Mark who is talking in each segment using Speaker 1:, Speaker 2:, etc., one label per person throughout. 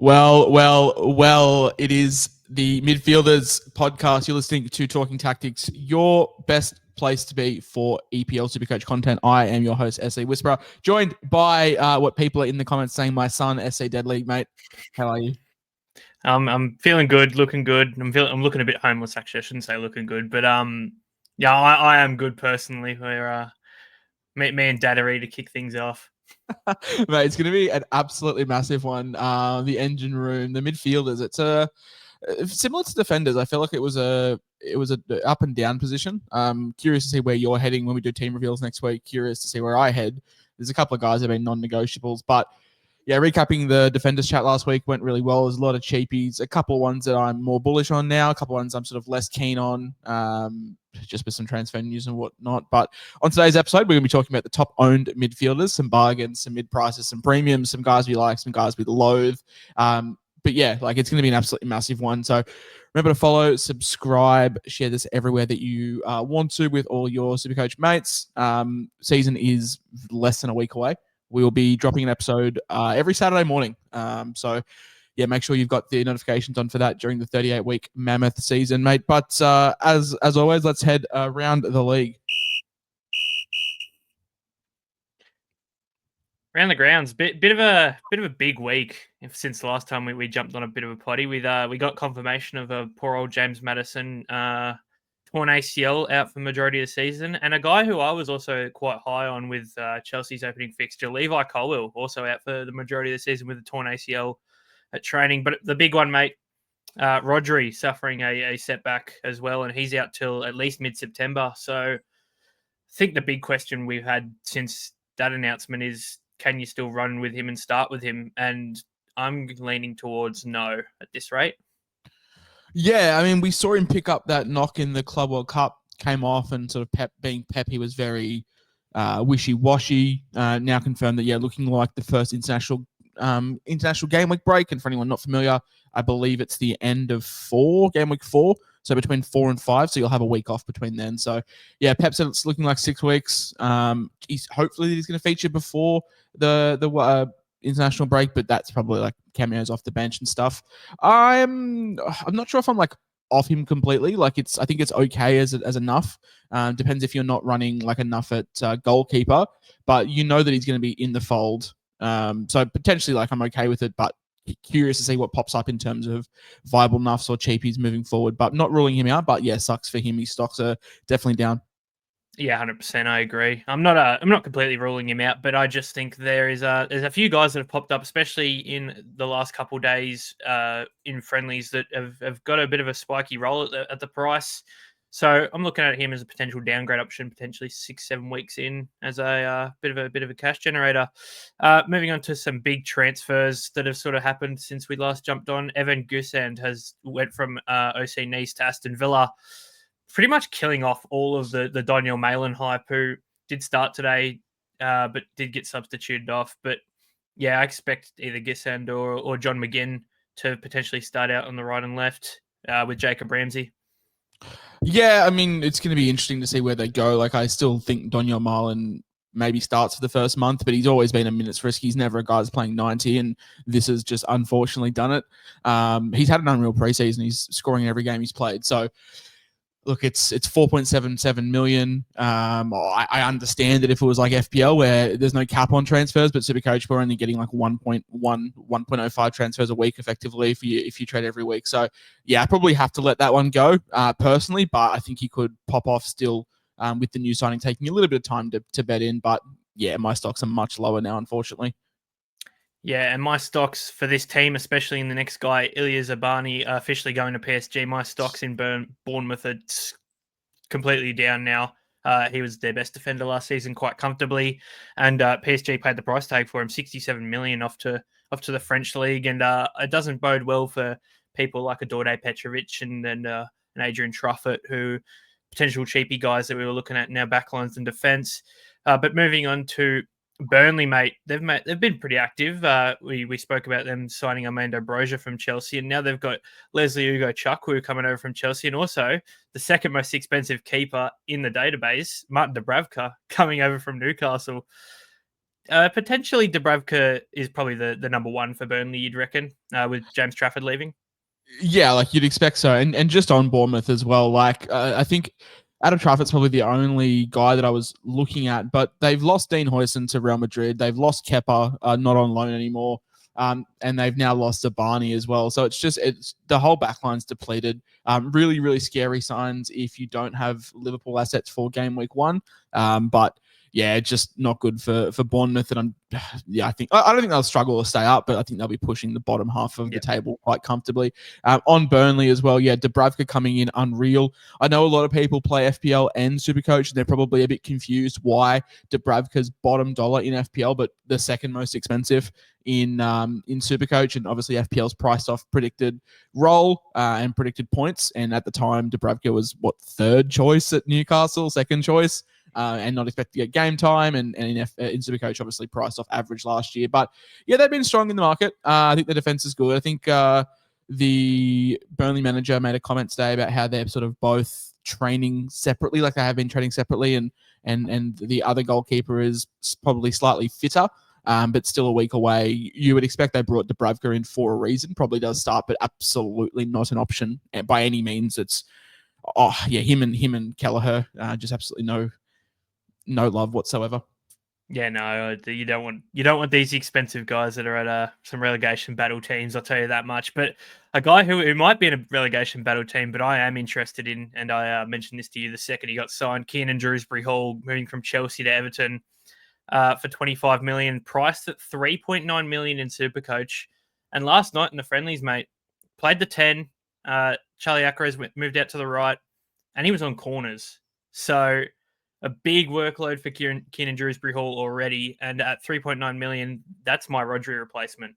Speaker 1: Well, it is the Midfielders podcast. You're listening to Talking Tactics, your best place to be for EPL SuperCoach content. I am your host, SE Whisperer, joined by what people are in the comments saying, my son, SE Deadly. Mate, how are you?
Speaker 2: I'm feeling good, looking good. I'm looking a bit homeless, actually. I shouldn't say looking good, but yeah, I am good personally. Where me and Dad are ready to kick things off.
Speaker 1: Mate, it's going to be an absolutely massive one. The engine room, the midfielders. It's similar to defenders. I feel like it was a up and down position. Curious to see where you're heading when we do team reveals next week. Curious to see where I head. There's a couple of guys that have been non-negotiables, but yeah, recapping the defenders chat last week went really well. There's a lot of cheapies, a couple of ones that I'm more bullish on now, a couple of ones I'm sort of less keen on, just with some transfer news and whatnot. But on today's episode, we're going to be talking about the top owned midfielders, some bargains, some mid prices, some premiums, some guys we like, some guys we loathe. But yeah, like it's going to be an absolutely massive one. So remember to follow, subscribe, share this everywhere that you want to with all your SuperCoach mates. Season is less than a week away. We will be dropping an episode every Saturday morning. So yeah, make sure you've got the notifications on for that during the 38-week mammoth season, mate. But as always, let's head around the league.
Speaker 2: Around the grounds, bit of a big week since the last time we jumped on a bit of a potty. We got confirmation of a poor old James Maddison torn ACL out for the majority of the season, and a guy who I was also quite high on with Chelsea's opening fixture, Levi Colwill, also out for the majority of the season with a torn ACL at training. But the big one, mate, Rodri suffering a setback as well, and he's out till at least mid-September. So I think the big question we've had since that announcement is, can you still run with him and start with him? And I'm leaning towards no at this rate.
Speaker 1: Yeah, I mean, we saw him pick up that knock in the Club World Cup, came off, and sort of being Pep, he was very wishy-washy. Now confirmed that, yeah, looking like the first international game week break. And for anyone not familiar, I believe it's the end of game week 4. So between 4 and 5, so you'll have a week off between then. So yeah, Pep said it's looking like 6 weeks. Hopefully he's going to feature before the international break, but that's probably like cameos off the bench and stuff. I'm not sure if I'm like off him completely. Like I think it's okay as enough. Depends if you're not running like enough at goalkeeper, but you know that he's going to be in the fold. So potentially like I'm okay with it, but curious to see what pops up in terms of viable nuffs or cheapies moving forward, but not ruling him out. But yeah, sucks for him. His stocks are definitely down.
Speaker 2: Yeah, 100%. I agree. I'm not completely ruling him out, but I just think there's a few guys that have popped up, especially in the last couple of days in friendlies, that have got a bit of a spiky roll at the price. So I'm looking at him as a potential downgrade option, potentially 6-7 weeks in, as a bit of a cash generator. Moving on to some big transfers that have sort of happened since we last jumped on. Evan Gusand has went from OC Nice to Aston Villa, pretty much killing off all of the Daniel Malin hype, who did start today, but did get substituted off. But yeah, I expect either Gusand or John McGinn to potentially start out on the right and left with Jacob Ramsey.
Speaker 1: Yeah, I mean, it's going to be interesting to see where they go. Like, I still think Daniel Malin maybe starts for the first month, but he's always been a minutes risk. He's never a guy that's playing 90, and this has just unfortunately done it. He's had an unreal preseason. He's scoring in every game he's played. So, look, it's 4.77 million. I understand that if it was like FPL where there's no cap on transfers, but SuperCoach, we're only getting like 1.05 transfers a week effectively if you trade every week. So yeah, I probably have to let that one go personally, but I think he could pop off still with the new signing taking a little bit of time to bet in. But yeah, my stocks are much lower now, unfortunately.
Speaker 2: Yeah, and my stocks for this team, especially in the next guy, Ilya Zabani, officially going to PSG. My stocks in Bournemouth are completely down now. He was their best defender last season quite comfortably, and PSG paid the price tag for him, 67 million off to the French league, and it doesn't bode well for people like a Dorde Petrovic and an Adrian Truffert, who potential cheapy guys that we were looking at in our backlines and defence. But moving on to Burnley, mate, they've been pretty active. We spoke about them signing Armando Broja from Chelsea, and now they've got Leslie Ugo-Chukwu coming over from Chelsea, and also the second most expensive keeper in the database, Martin Dubravka, coming over from Newcastle. Potentially Dubravka is probably the number one for Burnley, you'd reckon, with James Trafford leaving.
Speaker 1: Yeah, like you'd expect so. And just on Bournemouth as well, like I think Adam Trafford's probably the only guy that I was looking at, but they've lost Dean Huijsen to Real Madrid. They've lost Kepa, not on loan anymore. And they've now lost Zabani as well. So it's the whole backline's depleted. Really, really scary signs if you don't have Liverpool assets for game week 1. But yeah, just not good for Bournemouth. And I don't think they'll struggle to stay up, but I think they'll be pushing the bottom half of the table quite comfortably. On Burnley as well, yeah, Dubravka coming in unreal. I know a lot of people play FPL and Supercoach, and they're probably a bit confused why Dubravka's bottom dollar in FPL, but the second most expensive in Supercoach, and obviously FPL's priced off predicted role and predicted points. And at the time, Dubravka was third choice at Newcastle, second choice. And not expect to get game time, and in Supercoach obviously priced off average last year. But yeah, they've been strong in the market. I think the defense is good. I think the Burnley manager made a comment today about how they're sort of both training separately, like they have been training separately, and the other goalkeeper is probably slightly fitter. But still a week away. You would expect they brought Dubravka in for a reason. Probably does start, but absolutely not an option by any means. It's him and Kelleher, just absolutely no love whatsoever.
Speaker 2: Yeah, no, you don't want these expensive guys that are at some relegation battle teams. I'll tell you that much. But a guy who might be in a relegation battle team, but I am interested in, and I mentioned this to you the second he got signed, Kiernan Dewsbury Hall, moving from Chelsea to Everton for 25 million, priced at 3.9 million in Supercoach. And last night in the friendlies, mate, played the 10. Charlie Alcaraz moved out to the right, and he was on corners. So a big workload for Kiernan Dewsbury Hall already, and at 3.9 million, that's my Rodri replacement.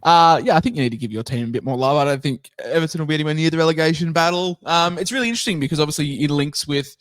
Speaker 1: I think you need to give your team a bit more love. I don't think Everton will be anywhere near the relegation battle. It's really interesting because obviously it links with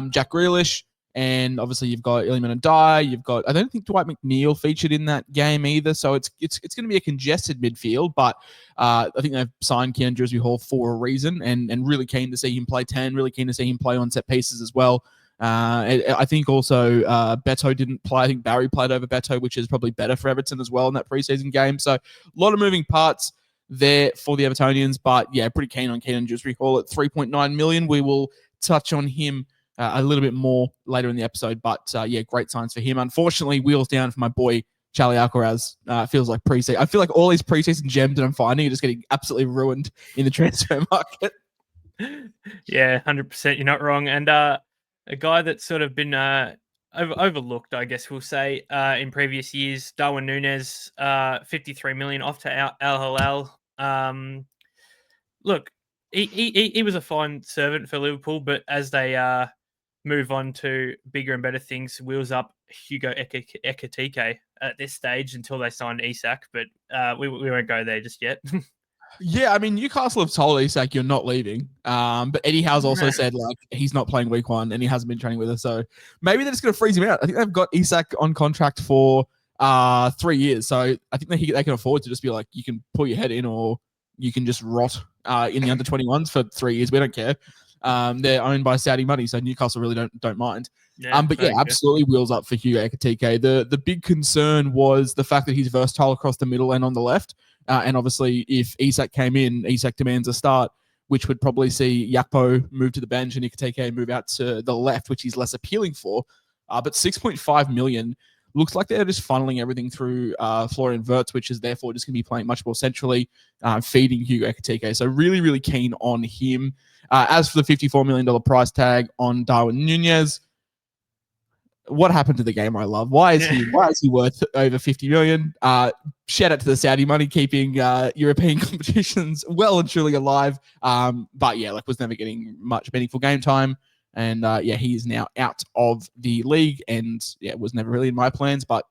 Speaker 1: Jack Grealish, and obviously you've got Iliman and Dye. You've got, I don't think Dwight McNeil featured in that game either, so it's going to be a congested midfield. But I think they've signed Kiernan Dewsbury Hall for a reason, and really keen to see him play 10. Really keen to see him play on set pieces as well. I think also Beto didn't play. I think Barry played over Beto, which is probably better for Everton as well in that preseason game. So a lot of moving parts there for the Evertonians, but yeah, pretty keen on Kiernan Dewsbury Hall at 3.9 million. We will touch on him a little bit more later in the episode, but yeah, great signs for him. Unfortunately, wheels down for my boy Charlie Alcaraz. Feels like preseason. I feel like all these preseason gems that I'm finding are just getting absolutely ruined in the transfer market.
Speaker 2: Yeah, 100%. You're not wrong. And a guy that's sort of been overlooked, I guess we'll say, in previous years, Darwin Núñez, 53 million off to Al Hilal. Look, he was a fine servant for Liverpool, but as they move on to bigger and better things, wheels up Hugo Ekitike at this stage until they sign Isak, but we won't go there just yet.
Speaker 1: Yeah, I mean, Newcastle have told Isak you're not leaving. But Eddie Howe's also said like he's not playing week 1 and he hasn't been training with us. So maybe they're just going to freeze him out. I think they've got Isak on contract for 3 years. So I think they can afford to just be like, you can pull your head in or you can just rot in the under 21s for 3 years. We don't care. They're owned by Saudi money, so Newcastle really don't mind.
Speaker 2: Yeah,
Speaker 1: but yeah, absolutely wheels up for Hugo Ekitike. The big concern was the fact that he's versatile across the middle and on the left. And obviously, if Isak came in, Isak demands a start, which would probably see Yakpo move to the bench and Ekitike move out to the left, which he's less appealing for. But 6.5 million looks like they're just funneling everything through Florian Wirtz, which is therefore just going to be playing much more centrally, feeding Hugo Ekitike. So really, really keen on him. As for the $54 million price tag on Darwin Núñez, what happened to the game I love? Why is he worth over 50 million? Shout out to the Saudi money keeping European competitions well and truly alive. But yeah, was never getting much meaningful game time. And yeah, he is now out of the league and yeah, was never really in my plans, but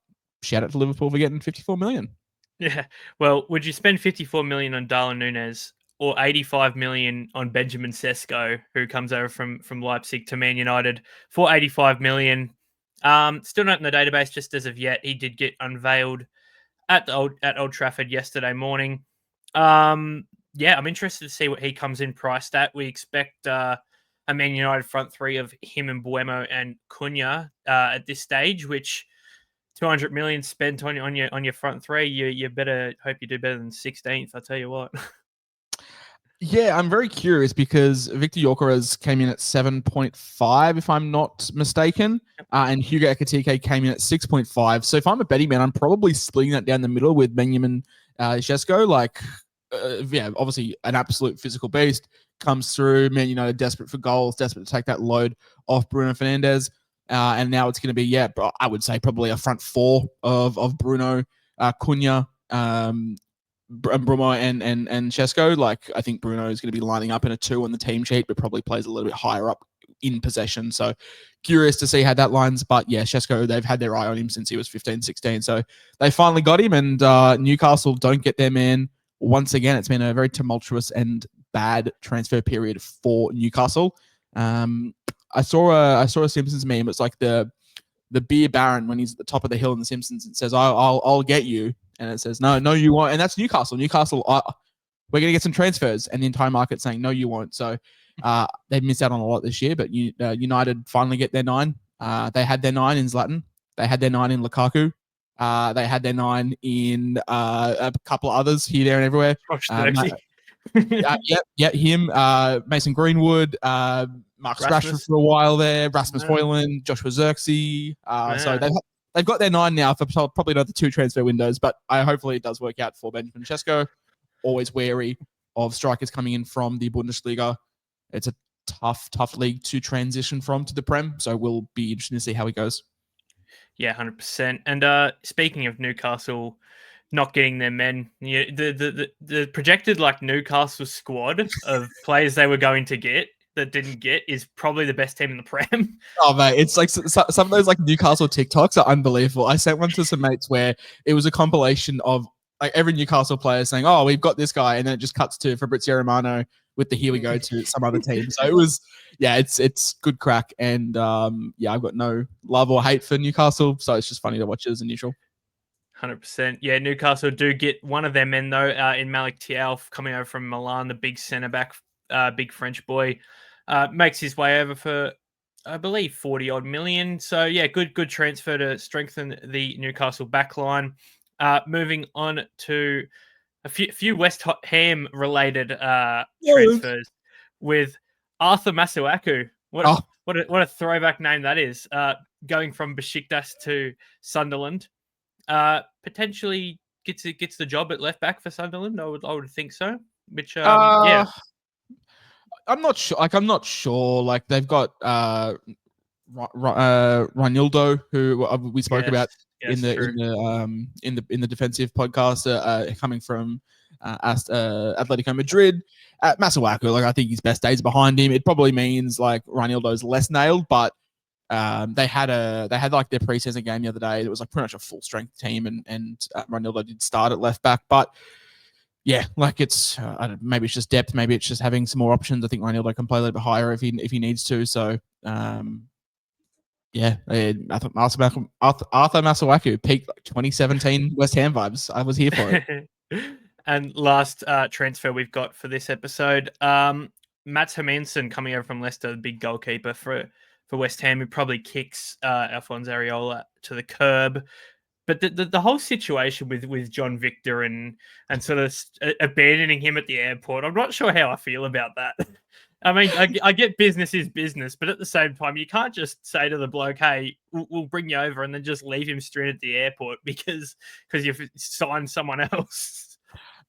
Speaker 1: shout out to Liverpool for getting 54 million.
Speaker 2: Yeah. Well, would you spend 54 million on Darwin Núñez or 85 million on Benjamin Sesko, who comes over from Leipzig to Man United for 85 million? Still not in the database just as of yet. He did get unveiled at Old Trafford yesterday morning. Yeah, I'm interested to see what he comes in priced at. We expect a Man United front three of him and Buemo and Cunha at this stage, which 200 million spent on your front three, you better hope you do better than 16th. I tell you what.
Speaker 1: Yeah, I'm very curious because Victor Gyökeres came in at 7.5, if I'm not mistaken, and Hugo Ekitike came in at 6.5. So if I'm a betting man, I'm probably splitting that down the middle with Benjamin Sesko. Like, yeah, obviously an absolute physical beast comes through. Man United desperate for goals, desperate to take that load off Bruno Fernandes. And now it's going to be, yeah, I would say probably a front four of Bruno, Cunha, Bruno and Chesko. Like, I think Bruno is going to be lining up in a 2 on the team sheet, but probably plays a little bit higher up in possession. So curious to see how that lines. But yeah, Chesko, they've had their eye on him since he was 15, 16. So they finally got him, and Newcastle don't get their man once again. It's been a very tumultuous and bad transfer period for Newcastle. I saw a Simpsons meme. It's like the beer baron when he's at the top of the hill in The Simpsons. It says, I'll get you. And it says, no, you won't. And that's Newcastle. Newcastle, we're going to get some transfers. And the entire market saying, no, you won't. So they've missed out on a lot this year. But United finally get their 9. They had their 9 in Zlatan. They had their 9 in Lukaku. They had their 9 in a couple of others here, there, and everywhere. Him, Mason Greenwood, Marcus Rashford for a while there, Rasmus Højlund, Joshua Zirkzee. So they've got their 9 now for probably another 2 transfer windows, but hopefully it does work out for Benjamin Sesko. Always wary of strikers coming in from the Bundesliga. It's a tough league to transition from to the Prem, so we'll be interested to see how he goes.
Speaker 2: Yeah, 100%. And speaking of Newcastle not getting their men, the projected like Newcastle squad of players they were going to get that didn't get is probably the best team in the Prem.
Speaker 1: Oh, mate, it's like some of those like Newcastle TikToks are unbelievable. I sent one to some mates where it was a compilation of like every Newcastle player saying, "Oh, we've got this guy," and then it just cuts to Fabrizio Romano with the "Here we go" to some other team. So it was, yeah, it's good crack, and I've got no love or hate for Newcastle, so it's just funny to watch it as initial.
Speaker 2: 100%. Yeah, Newcastle do get one of their men though in Malik Thiaw coming over from Milan, the big centre back, big French boy, makes his way over for I believe 40 odd million. So yeah, good transfer to strengthen the Newcastle backline. Moving on to a few West Ham related transfers with Arthur Masuaku. What a throwback name that is. Going from Besiktas to Sunderland. Potentially gets the job at left back for Sunderland. I would think so. Which yeah,
Speaker 1: I'm not sure. I'm not sure. Like they've got Ronaldo, who we spoke about in the defensive podcast, coming from Atletico Madrid. Masuaku, like I think his best days behind him. It probably means like Ronaldo's less nailed, but they had like their preseason game the other day. It was like pretty much a full strength team, and Ronaldo did start at left back, but yeah, like it's maybe it's just depth, maybe it's just having some more options. I think Ronaldo can play a little bit higher if he needs to. So yeah, I thought Arthur Masuaku peaked like 2017 West Ham vibes. I was here for it.
Speaker 2: And last transfer we've got for this episode, Mats Hermansen coming over from Leicester, the big goalkeeper for West Ham, who probably kicks Alphonse Areola to the curb. But the whole situation with John Victor and sort of abandoning him at the airport, I'm not sure how I feel about that. I mean, I get business is business, but at the same time, you can't just say to the bloke, "Hey, we'll bring you over," and then just leave him straight at the airport because you've signed someone else.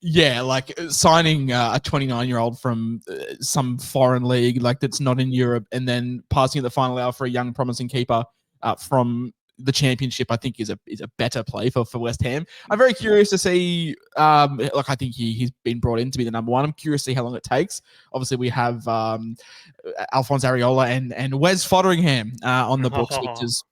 Speaker 1: Yeah, like signing a 29-year-old from some foreign league, like that's not in Europe, and then passing at the final hour for a young, promising keeper from the Championship, I think is a better play for West Ham. I'm very curious to see. Like I think he's been brought in to be the number 1. I'm curious to see how long it takes. Obviously, we have Alphonse Areola and Wes Fotheringham on the books, which is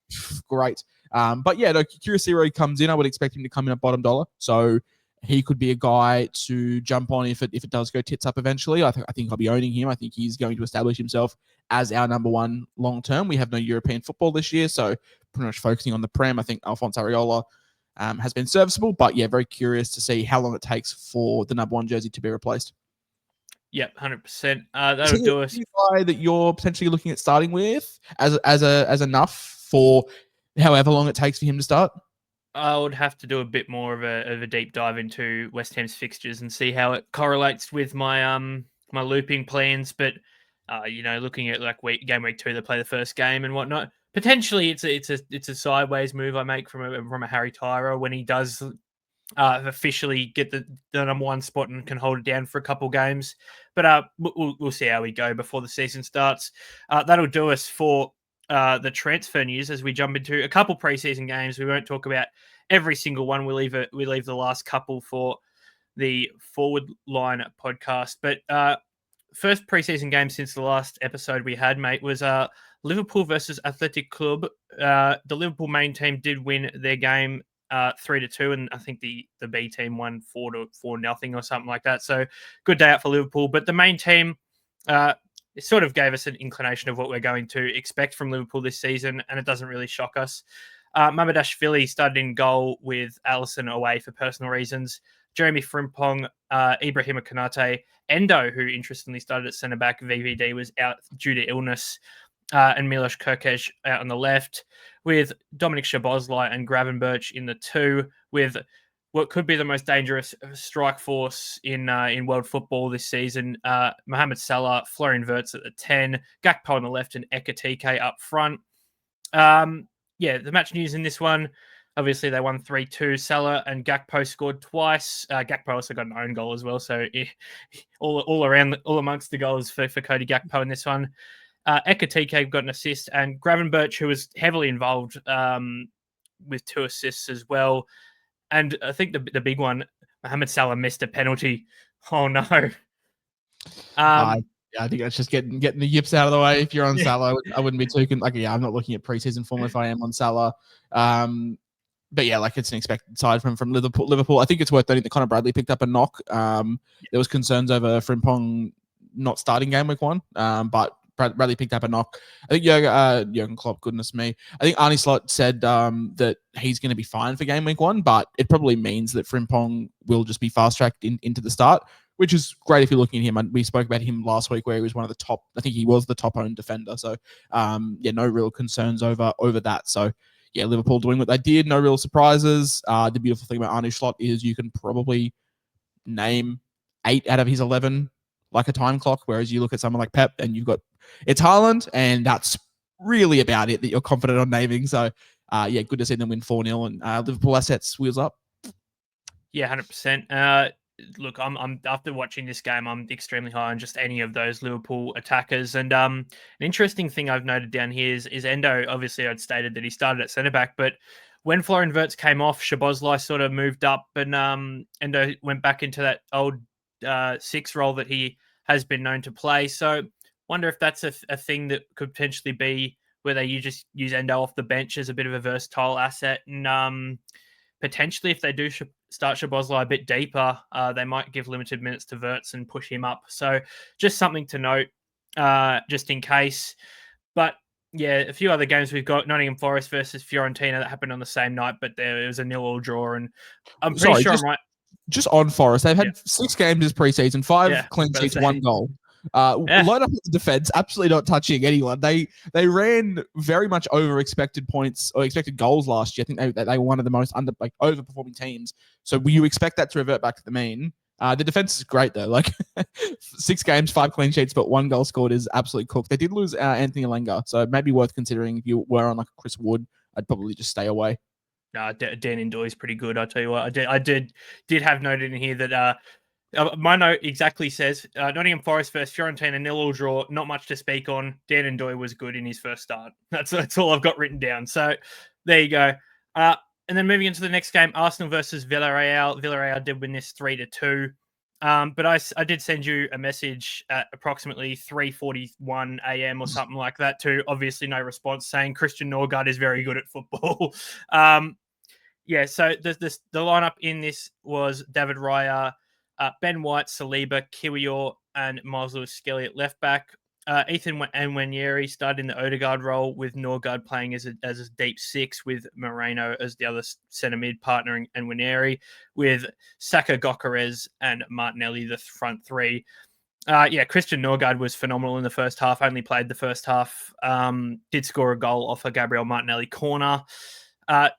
Speaker 1: great. But yeah, curious to see where he comes in. I would expect him to come in at bottom dollar. So he could be a guy to jump on if it does go tits up eventually. I think I'll be owning him. I think he's going to establish himself as our number 1 long term. We have no European football this year, so pretty much focusing on the Prem. I think Alphonse Areola has been serviceable, but yeah, very curious to see how long it takes for the number 1 jersey to be replaced.
Speaker 2: Yep, 100%. That'll do us.
Speaker 1: Guy that you're potentially looking at starting with as enough for however long it takes for him to start.
Speaker 2: I would have to do a bit more of a deep dive into West Ham's fixtures and see how it correlates with my looping plans. But looking at like game week 2, they play the first game and whatnot. Potentially, it's a sideways move I make from a Harry Tyra when he does officially get the number 1 spot and can hold it down for a couple games. But we'll see how we go before the season starts. That'll do us for the transfer news as we jump into a couple preseason games. We won't talk about every single one. We leave the last couple for the Forward Line podcast. But first preseason game since the last episode we had, mate, was Liverpool versus Athletic Club. The Liverpool main team did win their game 3-2, and I think the B team won 4-0 or something like that. So good day out for Liverpool. But the main team, it sort of gave us an inclination of what we're going to expect from Liverpool this season, and it doesn't really shock us. Mamadashvili started in goal with Alisson away for personal reasons. Jeremy Frimpong, Ibrahima Konate, Endo, who interestingly started at centre back, VVD, was out due to illness, and Milos Kerkez out on the left, with Dominic Szoboszlai and Gravenberch in the 2, with what could be the most dangerous strike force in world football this season. Mohamed Salah, Florian Wirtz at the 10, Gakpo on the left, and Ekatike up front. The match news in this one, obviously they won 3-2. Salah and Gakpo scored twice. Gakpo also got an own goal as well, so all amongst the goals for Cody Gakpo in this one. Ekatike got an assist, and Gravenberch, who was heavily involved with 2 assists as well. And I think the big one, Mohamed Salah missed a penalty. Oh no!
Speaker 1: I think that's just getting the yips out of the way. If you're on Salah, I wouldn't be too I'm not looking at preseason form if I am on Salah. But yeah, like it's an expected side from Liverpool. I think it's worth noting that Conor Bradley picked up a knock. There was concerns over Frimpong not starting game week 1, but Bradley picked up a knock. I think Jurgen Klopp, goodness me. I think Arne Slot said that he's going to be fine for game week 1, but it probably means that Frimpong will just be fast-tracked into the start, which is great if you're looking at him. We spoke about him last week where he was one of the top, I think he was the top-owned defender. So, no real concerns over that. So, yeah, Liverpool doing what they did, no real surprises. The beautiful thing about Arne Slot is you can probably name 8 out of his 11 like a time clock, whereas you look at someone like Pep and you've got it's Haaland, and that's really about it that you're confident on naming. So, good to see them win 4-0 and Liverpool assets wheels up.
Speaker 2: Yeah, 100%. Look, I'm after watching this game, I'm extremely high on just any of those Liverpool attackers. And an interesting thing I've noted down here is Endo. Obviously, I'd stated that he started at centre back, but when Florian Wirtz came off, Szoboszlai sort of moved up, and Endo went back into that old 6 role that he has been known to play. So, wonder if that's a thing that could potentially be where you just use Endo off the bench as a bit of a versatile asset, and potentially if they do start Szoboszlai a bit deeper, they might give limited minutes to Wirtz and push him up. So just something to note, just in case. But yeah, a few other games we've got: Nottingham Forest versus Fiorentina that happened on the same night, but there was a 0-0 draw, and I'm pretty sure I'm right.
Speaker 1: Just on Forest, they've had 6 games this preseason, 5 clean sheets, 1 goal. Load up the defense, absolutely not touching anyone. They ran very much over expected points or expected goals last year. I think they were one of the most overperforming teams. So you expect that to revert back to the mean. The defense is great though. Like 6 games, 5 clean sheets, but 1 goal scored is absolutely cooked. They did lose Anthony Alenga, so it may be worth considering if you were on like Chris Wood. I'd probably just stay away.
Speaker 2: Dan Indoy is pretty good. I'll tell you what. I did have noted in here that my note exactly says Nottingham Forest versus Fiorentina 0-0 draw. Not much to speak on. Dan Ndoye was good in his first start. That's all I've got written down. So there you go. And then moving into the next game, Arsenal versus Villarreal. Villarreal did win this 3-2. But I did send you a message at approximately 3:41 a.m. or something like that too. Obviously, no response saying Christian Norgard is very good at football. So the lineup in this was David Raya, Ben White, Saliba, Kiwior, and Miles Lewis-Skelly at left back. Ethan Nwaneri started in the Odegaard role, with Norgard playing as a deep 6, with Moreno as the other centre mid partner, and Nwaneri, with Saka, Gokares, and Martinelli the front 3. Christian Norgard was phenomenal in the first half. Only played the first half. Did score a goal off a Gabriel Martinelli corner.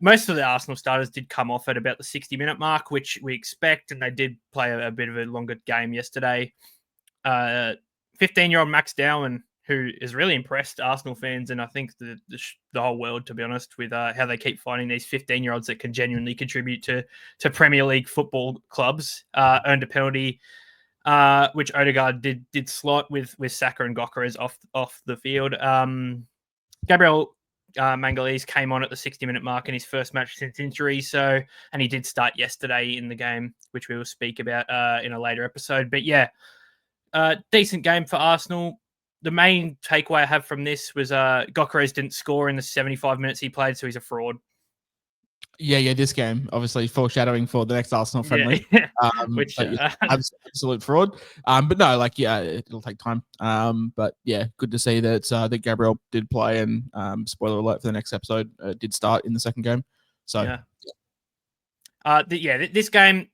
Speaker 2: Most of the Arsenal starters did come off at about the 60-minute mark, which we expect, and they did play a bit of a longer game yesterday. 15-year-old Max Dowan, who is really impressed Arsenal fans, and I think the whole world, to be honest, with how they keep finding these 15-year-olds that can genuinely contribute to Premier League football clubs, earned a penalty, which Odegaard did slot with Saka and Gyökeres off the field. Gabriel Magalhaes came on at the 60-minute mark in his first match since injury, and he did start yesterday in the game, which we will speak about in a later episode. But yeah, decent game for Arsenal. The main takeaway I have from this was Gyökeres didn't score in the 75 minutes he played, so he's a fraud.
Speaker 1: Yeah, this game, obviously foreshadowing for the next Arsenal friendly.
Speaker 2: Yeah. Which
Speaker 1: absolute fraud. But no, it'll take time. But yeah, good to see that Gabriel did play, and spoiler alert for the next episode, did start in the second game. So
Speaker 2: this game,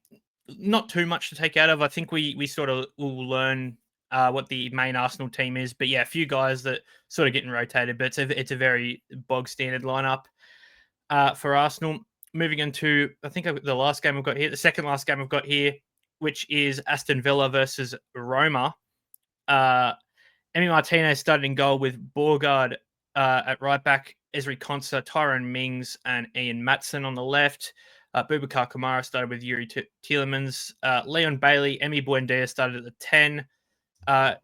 Speaker 2: not too much to take out of. I think we sort of will learn what the main Arsenal team is, but yeah, a few guys that sort of getting rotated, but it's a very bog standard lineup for Arsenal. Moving into, I think the last game we've got here, the second last game we've got here, which is Aston Villa versus Roma. Emi Martinez started in goal with Borgard at right back, Ezri Konsa, Tyrone Mings, and Ian Matson on the left. Boubacar Kamara started with Yuri Tielemans. Leon Bailey, Emi Buendia started at the 10.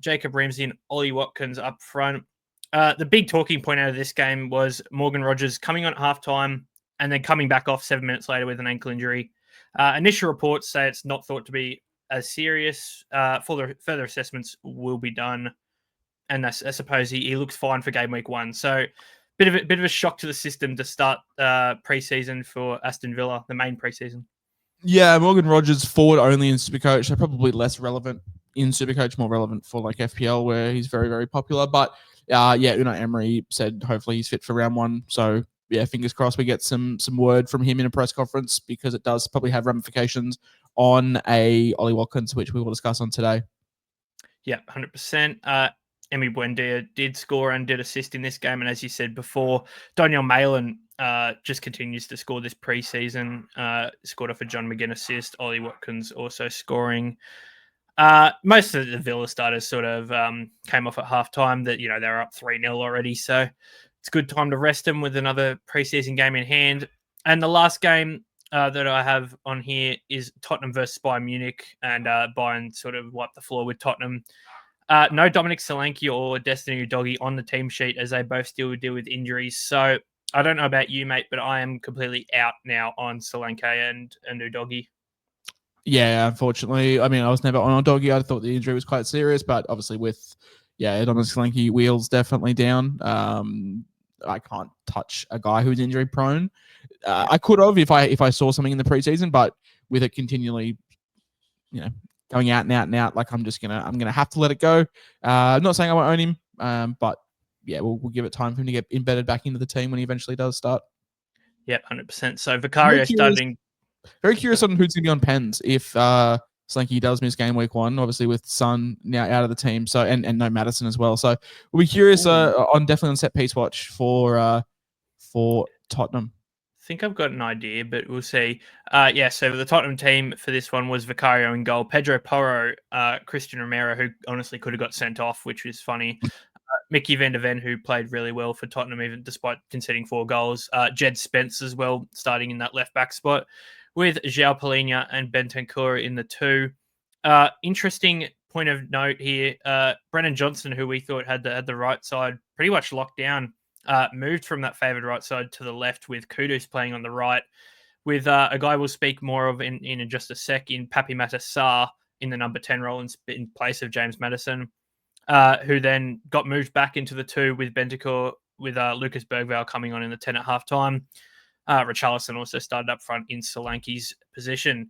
Speaker 2: Jacob Ramsey and Ollie Watkins up front. The big talking point out of this game was Morgan Rogers coming on at halftime and then coming back off 7 minutes later with an ankle injury. Initial reports say it's not thought to be as serious. Further assessments will be done, and I suppose he looks fine for game week 1. So bit of a shock to the system to start preseason for Aston Villa, the main preseason.
Speaker 1: Yeah, Morgan Rogers forward only in SuperCoach, so probably less relevant in SuperCoach, more relevant for FPL where he's very, very popular. But Unai Emery said hopefully he's fit for round 1. So yeah, fingers crossed we get some word from him in a press conference, because it does probably have ramifications on a Ollie Watkins, which we will discuss on today.
Speaker 2: Yeah, 100%. Emi Buendia did score and did assist in this game. And as you said before, Daniel Malin just continues to score this preseason. Scored off a John McGinn assist. Ollie Watkins also scoring. Most of the Villa starters sort of came off at halftime that, they're up 3-0 already. So it's a good time to rest them with another preseason game in hand. And the last game that I have on here is Tottenham versus Bayern Munich, and Bayern sort of wiped the floor with Tottenham. No Dominic Solanke or Destiny Udogie on the team sheet, as they both still deal with injuries. So I don't know about you, mate, but I am completely out now on Solanke and Udogie.
Speaker 1: Yeah, unfortunately. I mean, I was never on Udogie. I thought the injury was quite serious, but obviously with Dominic Solanke, wheels definitely down. I can't touch a guy who's injury prone. I could have if I saw something in the preseason, but with it continually, going out and out and out, I'm gonna have to let it go. I'm not saying I won't own him, but yeah, we'll give it time for him to get embedded back into the team when he eventually does start.
Speaker 2: Yep, 100%. So Vicario starting.
Speaker 1: Very curious on who's gonna be on pens if Solanke does miss game week 1, obviously with Son now out of the team, so and no Madison as well. So we'll be curious definitely on set piece watch for Tottenham.
Speaker 2: I think I've got an idea, but we'll see. So the Tottenham team for this one was Vicario in goal, Pedro Porro, Christian Romero, who honestly could have got sent off, which was funny. Mickey van der Ven, who played really well for Tottenham, even despite conceding 4 goals. Jed Spence as well, starting in that left-back spot, with João Palhinha and Bentancur in the 2. Interesting point of note here, Brennan Johnson, who we thought had the right side pretty much locked down, moved from that favoured right side to the left, with Kudus playing on the right, with a guy we'll speak more of in just a sec, in Papi Matar Sarr in the number 10 role in place of James Maddison, who then got moved back into the 2 with Bentancur, with Lucas Bergvall coming on in the 10 at halftime. Richarlison also started up front in Solanke's position.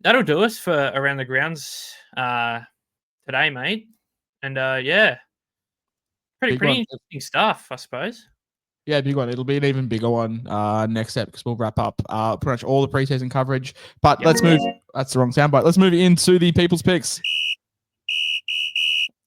Speaker 2: That'll do us for Around the Grounds today, mate. And pretty interesting stuff, I suppose.
Speaker 1: Yeah, big one. It'll be an even bigger one next step, because we'll wrap up pretty much all the preseason coverage. But let's move. That's the wrong soundbite. Let's move into the People's Picks.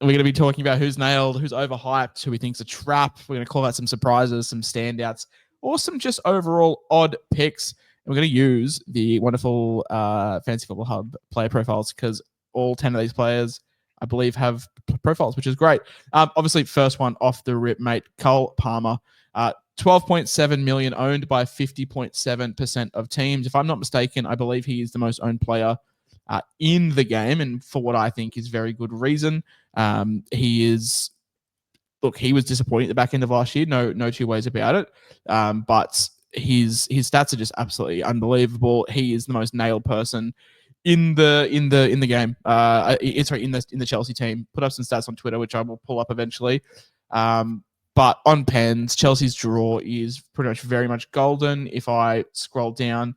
Speaker 1: We're going to be talking about who's nailed, who's overhyped, who we think's a trap. We're going to call out some surprises, some standouts. or some just overall odd picks. And we're going to use the wonderful Fantasy Football Hub player profiles because all 10 of these players, I believe, have profiles, which is great. Obviously, first one off the rip, mate, Cole Palmer. 12.7 million owned by 50.7% of teams. If I'm not mistaken, I believe he is the most owned player in the game, and for what I think is very good reason. He is, look, he was disappointing at the back end of last year. No two ways about it. But his stats are just absolutely unbelievable. He is the most nailed person in the game. Sorry, in the Chelsea team. Put up some stats on Twitter, which I will pull up eventually. But on pens, Chelsea's draw is pretty much very much golden. If I scroll down,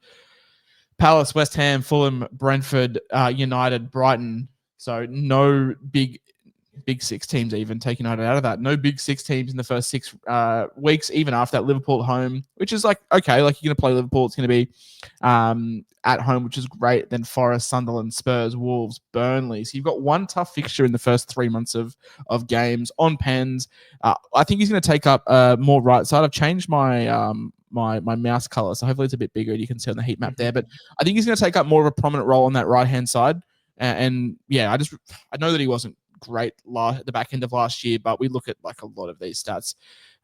Speaker 1: Palace, West Ham, Fulham, Brentford, United, Brighton. So no big six teams even, taking United out of that. No big six teams in the first 6 weeks, even after that. Liverpool at home, which is like, okay, like you're going to play Liverpool. It's going to be at home, which is great. Then Forest, Sunderland, Spurs, Wolves, Burnley. So you've got one tough fixture in the first 3 months of games on pens. I think he's going to take up more right side. I've changed my my mouse color, so hopefully it's a bit bigger and you can see on the heat map there. But I think he's going to take up more of a prominent role on that right-hand side. And yeah, I know that he wasn't great at the back end of last year, but we look at like a lot of these stats.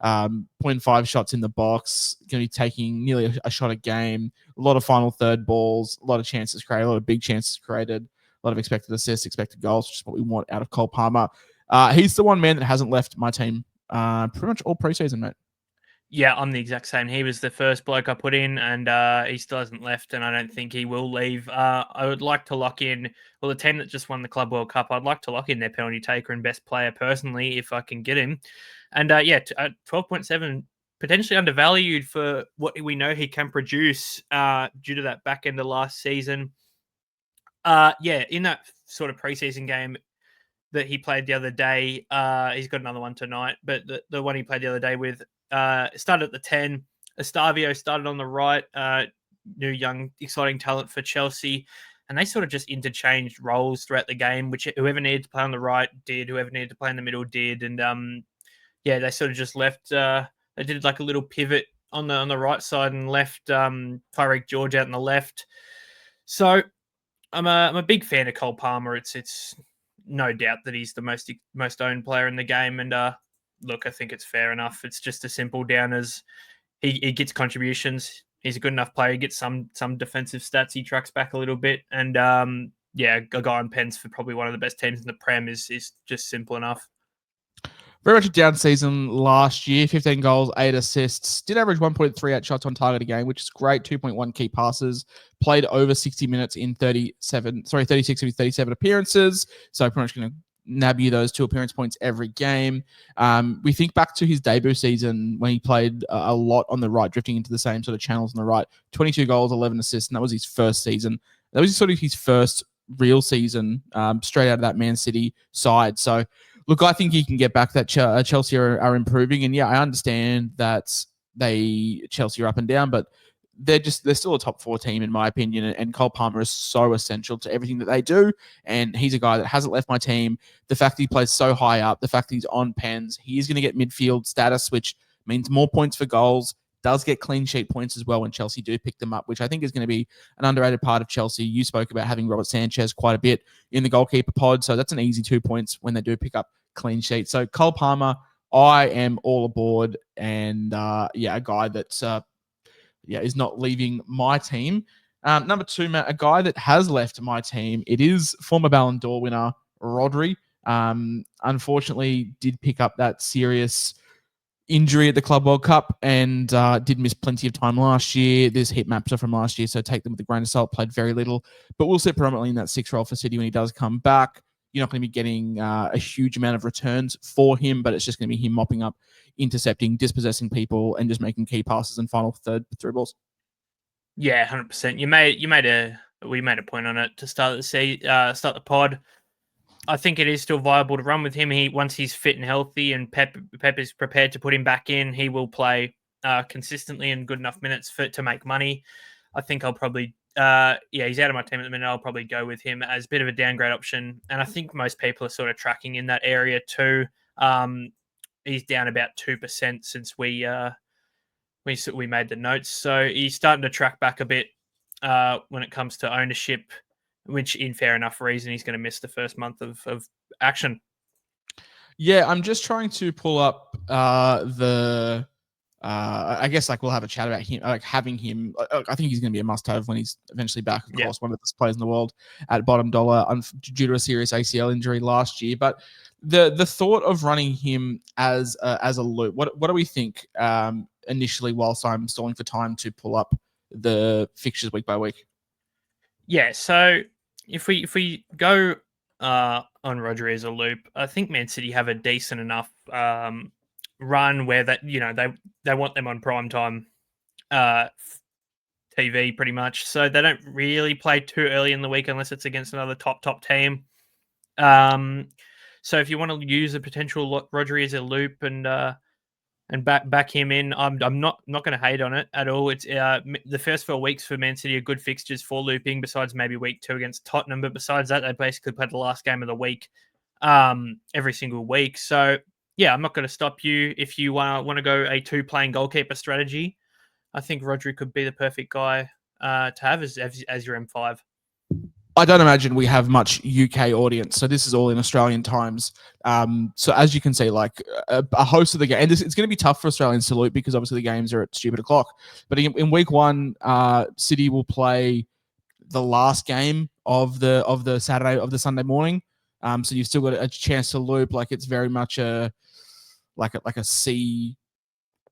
Speaker 1: 0.5 shots in the box, going to be taking nearly a shot a game, a lot of final third balls, a lot of chances created, a lot of big chances created, a lot of expected assists, expected goals, which is what we want out of Cole Palmer. He's the one man that hasn't left my team pretty much all preseason, mate.
Speaker 2: Yeah, I'm the exact same. He was the first bloke I put in, and he still hasn't left, and I don't think he will leave. I would like to lock in, the team that just won the Club World Cup, I'd like to lock in their penalty taker and best player personally, if I can get him. And 12.7, potentially undervalued for what we know he can produce due to that back end of last season. In that sort of preseason game that he played the other day, he's got another one tonight, but the one he played the other day with, started at the 10. Estavio started on the right, new young exciting talent for Chelsea, and they sort of just interchanged roles throughout the game, which whoever needed to play on the right did, whoever needed to play in the middle did, and they sort of just left. They did like a little pivot on the right side and left Tyreek George out on the left. So I'm a big fan of Cole Palmer. It's no doubt that he's the most owned player in the game, and look, I think it's fair enough. It's just as simple down as he gets contributions. He's a good enough player. He gets some defensive stats. He tracks back a little bit, and a guy on pens for probably one of the best teams in the Prem is just simple enough.
Speaker 1: Very much a down season last year. 15 goals, 8 assists. Did average 1.38 shots on target a game, which is great. 2.1 key passes. Played over 60 minutes in 36 of his 37 appearances. So pretty much going to nab you those 2 appearance points every game. We think back to his debut season when he played a lot on the right, drifting into the same sort of channels on the right. 22 goals, 11 assists, and that was his first season. That was sort of his first real season straight out of that Man City side. So look, I think he can get back. That Chelsea are improving, and yeah, I understand that Chelsea are up and down, but they're still a top 4 team in my opinion. And Cole Palmer is so essential to everything that they do, and he's a guy that hasn't left my team. The fact that he plays so high up, the fact that he's on pens, he is going to get midfield status, which means more points for goals. Does get clean sheet points as well when Chelsea do pick them up, which I think is going to be an underrated part of Chelsea. You spoke about having Robert Sanchez quite a bit in the goalkeeper pod, so that's an easy 2 points when they do pick up clean sheet. So Cole Palmer, I am all aboard, and a guy that's is not leaving my team. Number 2, Matt, a guy that has left my team. It is former Ballon d'Or winner Rodri. Unfortunately, did pick up that serious injury at the Club World Cup and did miss plenty of time last year. There's heat maps are from last year, so take them with a grain of salt. Played very little, but we'll sit predominantly in that 6 role for City when he does come back. You're not going to be getting a huge amount of returns for him, but it's just going to be him mopping up, intercepting, dispossessing people, and just making key passes and final third through balls.
Speaker 2: Yeah, 100%. We made a point on it to start the pod. I think it is still viable to run with him. Once he's fit and healthy, and Pep is prepared to put him back in, he will play consistently and good enough minutes to make money. I think I'll probably he's out of my team at the minute. I'll probably go with him as a bit of a downgrade option, and I think most people are sort of tracking in that area too. He's down about 2% since we we made the notes. So he's starting to track back a bit when it comes to ownership, which, in fair enough reason, he's going to miss the first month of action.
Speaker 1: Yeah, I'm just trying to pull up the. I guess like we'll have a chat about him, like having him. I think he's going to be a must-have when he's eventually back. Of course, one of the best players in the world at bottom dollar due to a serious ACL injury last year. But the thought of running him as a loop, what do we think initially? Whilst I'm stalling for time to pull up the fixtures week by week.
Speaker 2: Yeah, so if we go on Rodri as a loop, I think Man City have a decent enough run where that they want them on prime time TV pretty much, so they don't really play too early in the week unless it's against another top team. So if you want to use a potential Rodri as a loop and back him in, I'm not going to hate on it at all. It's the first 4 weeks for Man City are good fixtures for looping, besides maybe week 2 against Tottenham. But besides that, they basically play the last game of the week every single week. So yeah, I'm not going to stop you if you want to go a 2 playing goalkeeper strategy. I think Rodri could be the perfect guy to have as your M5.
Speaker 1: I don't imagine we have much UK audience, so this is all in Australian times. So as you can see, like a host of the game, and it's going to be tough for Australians to loop because obviously the games are at stupid o'clock. But in week 1, City will play the last game of the Sunday morning. So you've still got a chance to loop. Like it's very much a C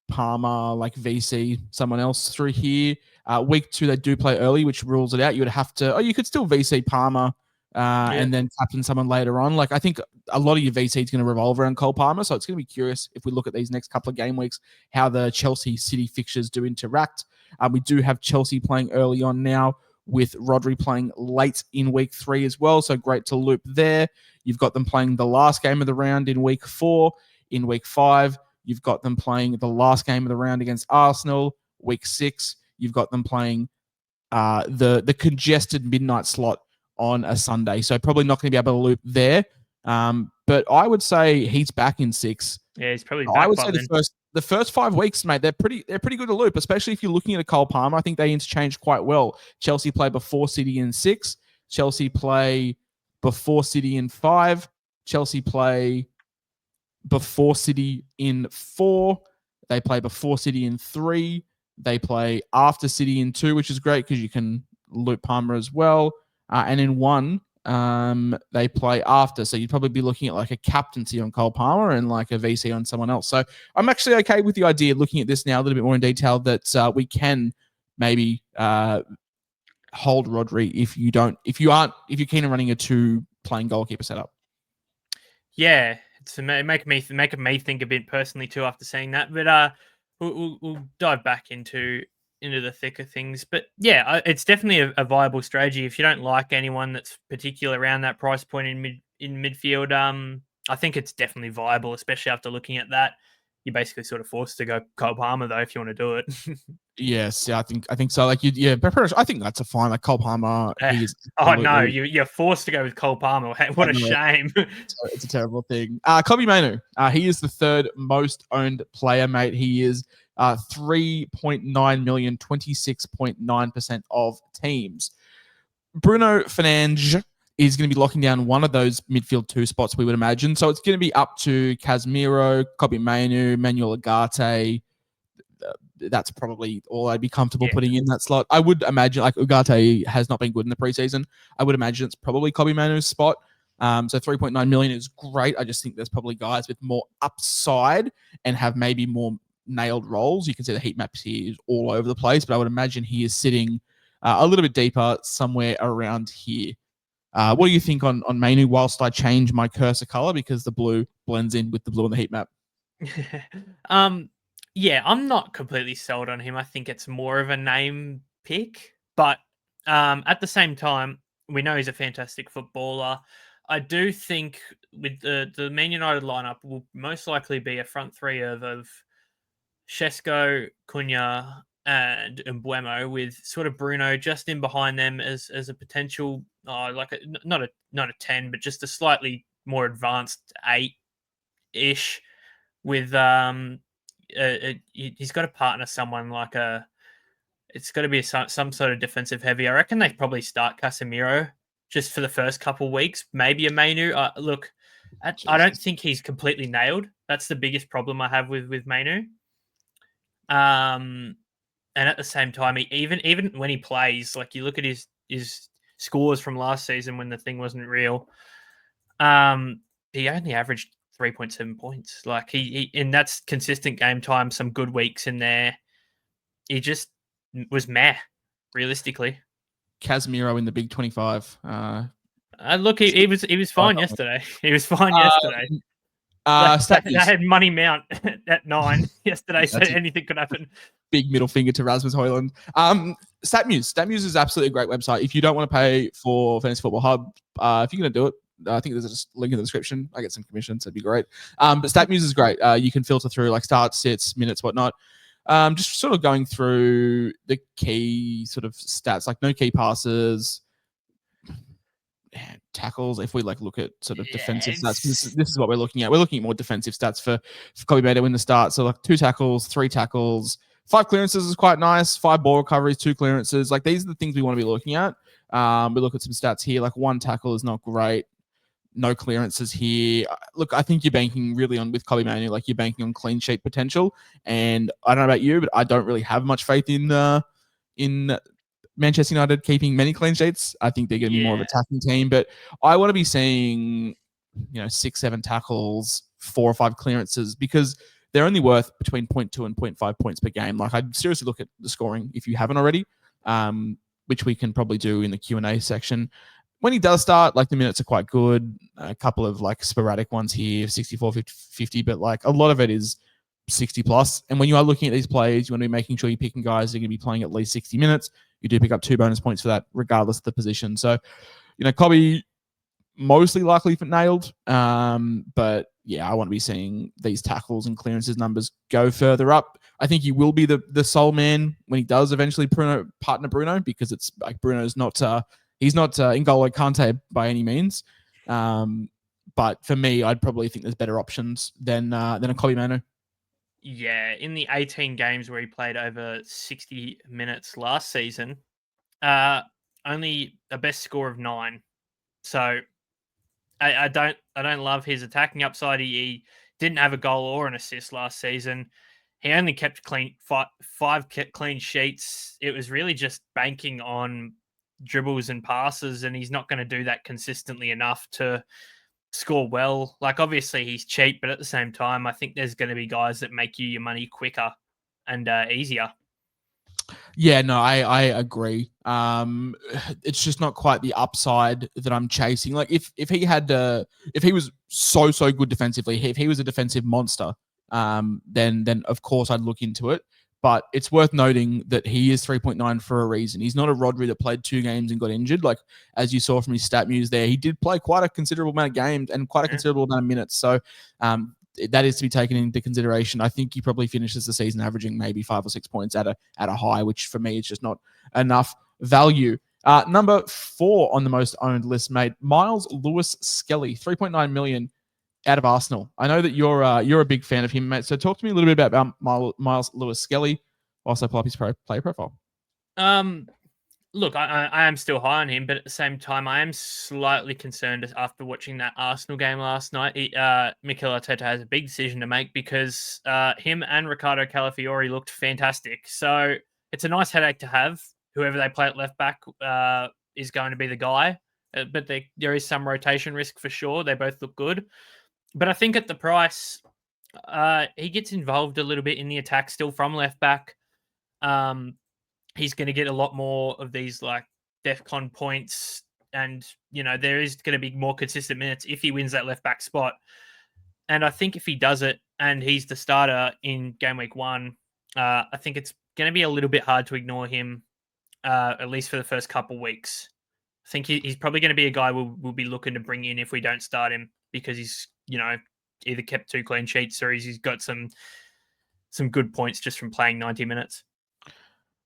Speaker 1: Palmer, like VC someone else through here. Week 2, they do play early, which rules it out. You would have to, you could still VC Palmer and then captain someone later on. Like I think a lot of your VC is going to revolve around Cole Palmer. So it's going to be curious if we look at these next couple of game weeks, how the Chelsea City fixtures do interact. We do have Chelsea playing early on now, with Rodri playing late in week 3 as well. So great to loop there. You've got them playing the last game of the round in week 4. In week 5, you've got them playing the last game of the round against Arsenal. Week 6, you've got them playing the congested midnight slot on a Sunday. So probably not going to be able to loop there. But I would say he's back in 6.
Speaker 2: Yeah, he's probably back.
Speaker 1: I would say the first 5 weeks, mate, they're pretty good to loop, especially if you're looking at a Cole Palmer. I think they interchange quite well. Chelsea play before City in 6. Chelsea play before City in 5. Chelsea play before City in 4. They play before City in 3. They play after City in 2, which is great because you can loop Palmer as well. And in 1, they play after. So you'd probably be looking at like a captaincy on Cole Palmer and like a VC on someone else. So I'm actually okay with the idea, looking at this now a little bit more in detail, that we can maybe hold Rodri if you're keen on running a 2 playing goalkeeper setup.
Speaker 2: Yeah, it's making me think a bit personally too after saying that. But we'll dive back into the thick of things. But yeah, it's definitely a viable strategy if you don't like anyone that's particular around that price point in midfield. I think it's definitely viable, especially after looking at that. You're basically sort of forced to go Cole Palmer though if you want to do it.
Speaker 1: Yes, yeah, I think so. Like I think that's a fine. Like Cole Palmer, he's
Speaker 2: no, you're forced to go with Cole Palmer. What a shame.
Speaker 1: It's a terrible thing. Kobe Mainu, he is the 3rd most owned player, mate. He is 3.9 million, 26.9% of teams. Bruno Fernandes is going to be locking down one of those midfield 2 spots, we would imagine. So it's going to be up to Casemiro, Kobe Mainu, Manuel Ugarte. That's probably all I'd be comfortable putting in that slot. I would imagine, like, Ugarte has not been good in the preseason. I would imagine it's probably Kobe Manu's spot. So 3.9 million is great. I just think there's probably guys with more upside and have maybe more nailed roles. You can see the heat maps here is all over the place, but I would imagine he is sitting a little bit deeper somewhere around here. What do you think on Mainu whilst I change my cursor color because the blue blends in with the blue on the heat map?
Speaker 2: Yeah, I'm not completely sold on him. I think it's more of a name pick, but at the same time, we know he's a fantastic footballer. I do think with the Man United lineup will most likely be a front 3 of Shesko, Cunha, and Mbuemo, with sort of Bruno just in behind them as a potential, not a 10, but just a slightly more advanced 8-ish, with he's got to partner someone like it's got to be some sort of defensive heavy. I reckon they probably start Casemiro just for the first couple weeks, maybe a Mainu. Look, I don't think he's completely nailed. That's the biggest problem I have with Mainu. And at the same time, even when he plays, like you look at his scores from last season when the thing wasn't real, he only averaged 3.7 points. Like he and that's consistent game time, some good weeks in there. He just was meh, realistically.
Speaker 1: Casemiro in the big 25.
Speaker 2: Look, he was fine yesterday. He was fine yesterday. They had Money Mount at 9 yesterday, so anything could happen.
Speaker 1: Big middle finger to Rasmus Højlund. StatMuse. StatMuse is absolutely a great website. If you don't want to pay for Fantasy Football Hub, if you're going to do it, I think there's a link in the description. I get some commissions, so it'd be great. But StatMuse is great. You can filter through like starts, sits, minutes, whatnot. Just sort of going through the key sort of stats, like no key passes, tackles. If we like look at sort of defensive stats, this is what we're looking at. We're looking at more defensive stats for Kobe Maier in the start. So like 2 tackles, 3 tackles, 5 clearances is quite nice. 5 ball recoveries, 2 clearances. Like these are the things we want to be looking at. We look at some stats here. Like 1 tackle is not great. No clearances here. Look, I think you're banking really on with Kobe Maier. Like you're banking on clean sheet potential. And I don't know about you, but I don't really have much faith in Manchester United keeping many clean sheets. I think they're going to be more of an attacking team, but I want to be seeing, 6, 7 tackles, 4 or 5 clearances, because they're only worth between 0.2 and 0.5 points per game. Like I'd seriously look at the scoring if you haven't already, which we can probably do in the Q&A section. When he does start, like the minutes are quite good. A couple of like sporadic ones here, 64, 50, but like a lot of it is 60 plus. And when you are looking at these plays, you want to be making sure you're picking guys that are going to be playing at least 60 minutes. You do pick up 2 bonus points for that, regardless of the position. So, Kobe mostly likely for nailed. But yeah, I want to be seeing these tackles and clearances numbers go further up. I think he will be the sole man when he does eventually partner Bruno, because it's like Bruno's not he's not N'Golo Kante by any means. But for me, I'd probably think there's better options than a Kobe Manu.
Speaker 2: Yeah, in the 18 games where he played over 60 minutes last season, only a best score of 9. So I don't love his attacking upside. He didn't have a goal or an assist last season. He only kept five clean sheets. It was really just banking on dribbles and passes, and he's not going to do that consistently enough to score well. Like obviously he's cheap, but at the same time, I think there's going to be guys that make you your money quicker and easier.
Speaker 1: Yeah, no, I agree. It's just not quite the upside that I'm chasing. Like if he had if he was so good defensively, if he was a defensive monster, then of course I'd look into it. But it's worth noting that he is 3.9 for a reason. He's not a Rodri that played 2 games and got injured. Like, as you saw from his stat news there, he did play quite a considerable amount of games and quite a considerable amount of minutes. So that is to be taken into consideration. I think he probably finishes the season averaging maybe 5 or 6 points at a high, which for me is just not enough value. Number 4 on the most owned list, mate, Miles Lewis Skelly, 3.9 million. Out of Arsenal. I know that you're a big fan of him, mate. So talk to me a little bit about Miles Lewis Skelly whilst I pull up his player profile.
Speaker 2: Look, I am still high on him, but at the same time, I am slightly concerned after watching that Arsenal game last night. Mikel Arteta has a big decision to make because him and Ricardo Calafiori looked fantastic. So it's a nice headache to have. Whoever they play at left back is going to be the guy, but there is some rotation risk for sure. They both look good. But I think at the price, he gets involved a little bit in the attack still from left back. He's going to get a lot more of these like DEFCON points. And, there is going to be more consistent minutes if he wins that left back spot. And I think if he does it and he's the starter in game week 1, I think it's going to be a little bit hard to ignore him, at least for the first couple weeks. I think he's probably going to be a guy we'll be looking to bring in if we don't start him, because he's, either kept 2 clean sheets or he's got some good points just from playing 90 minutes.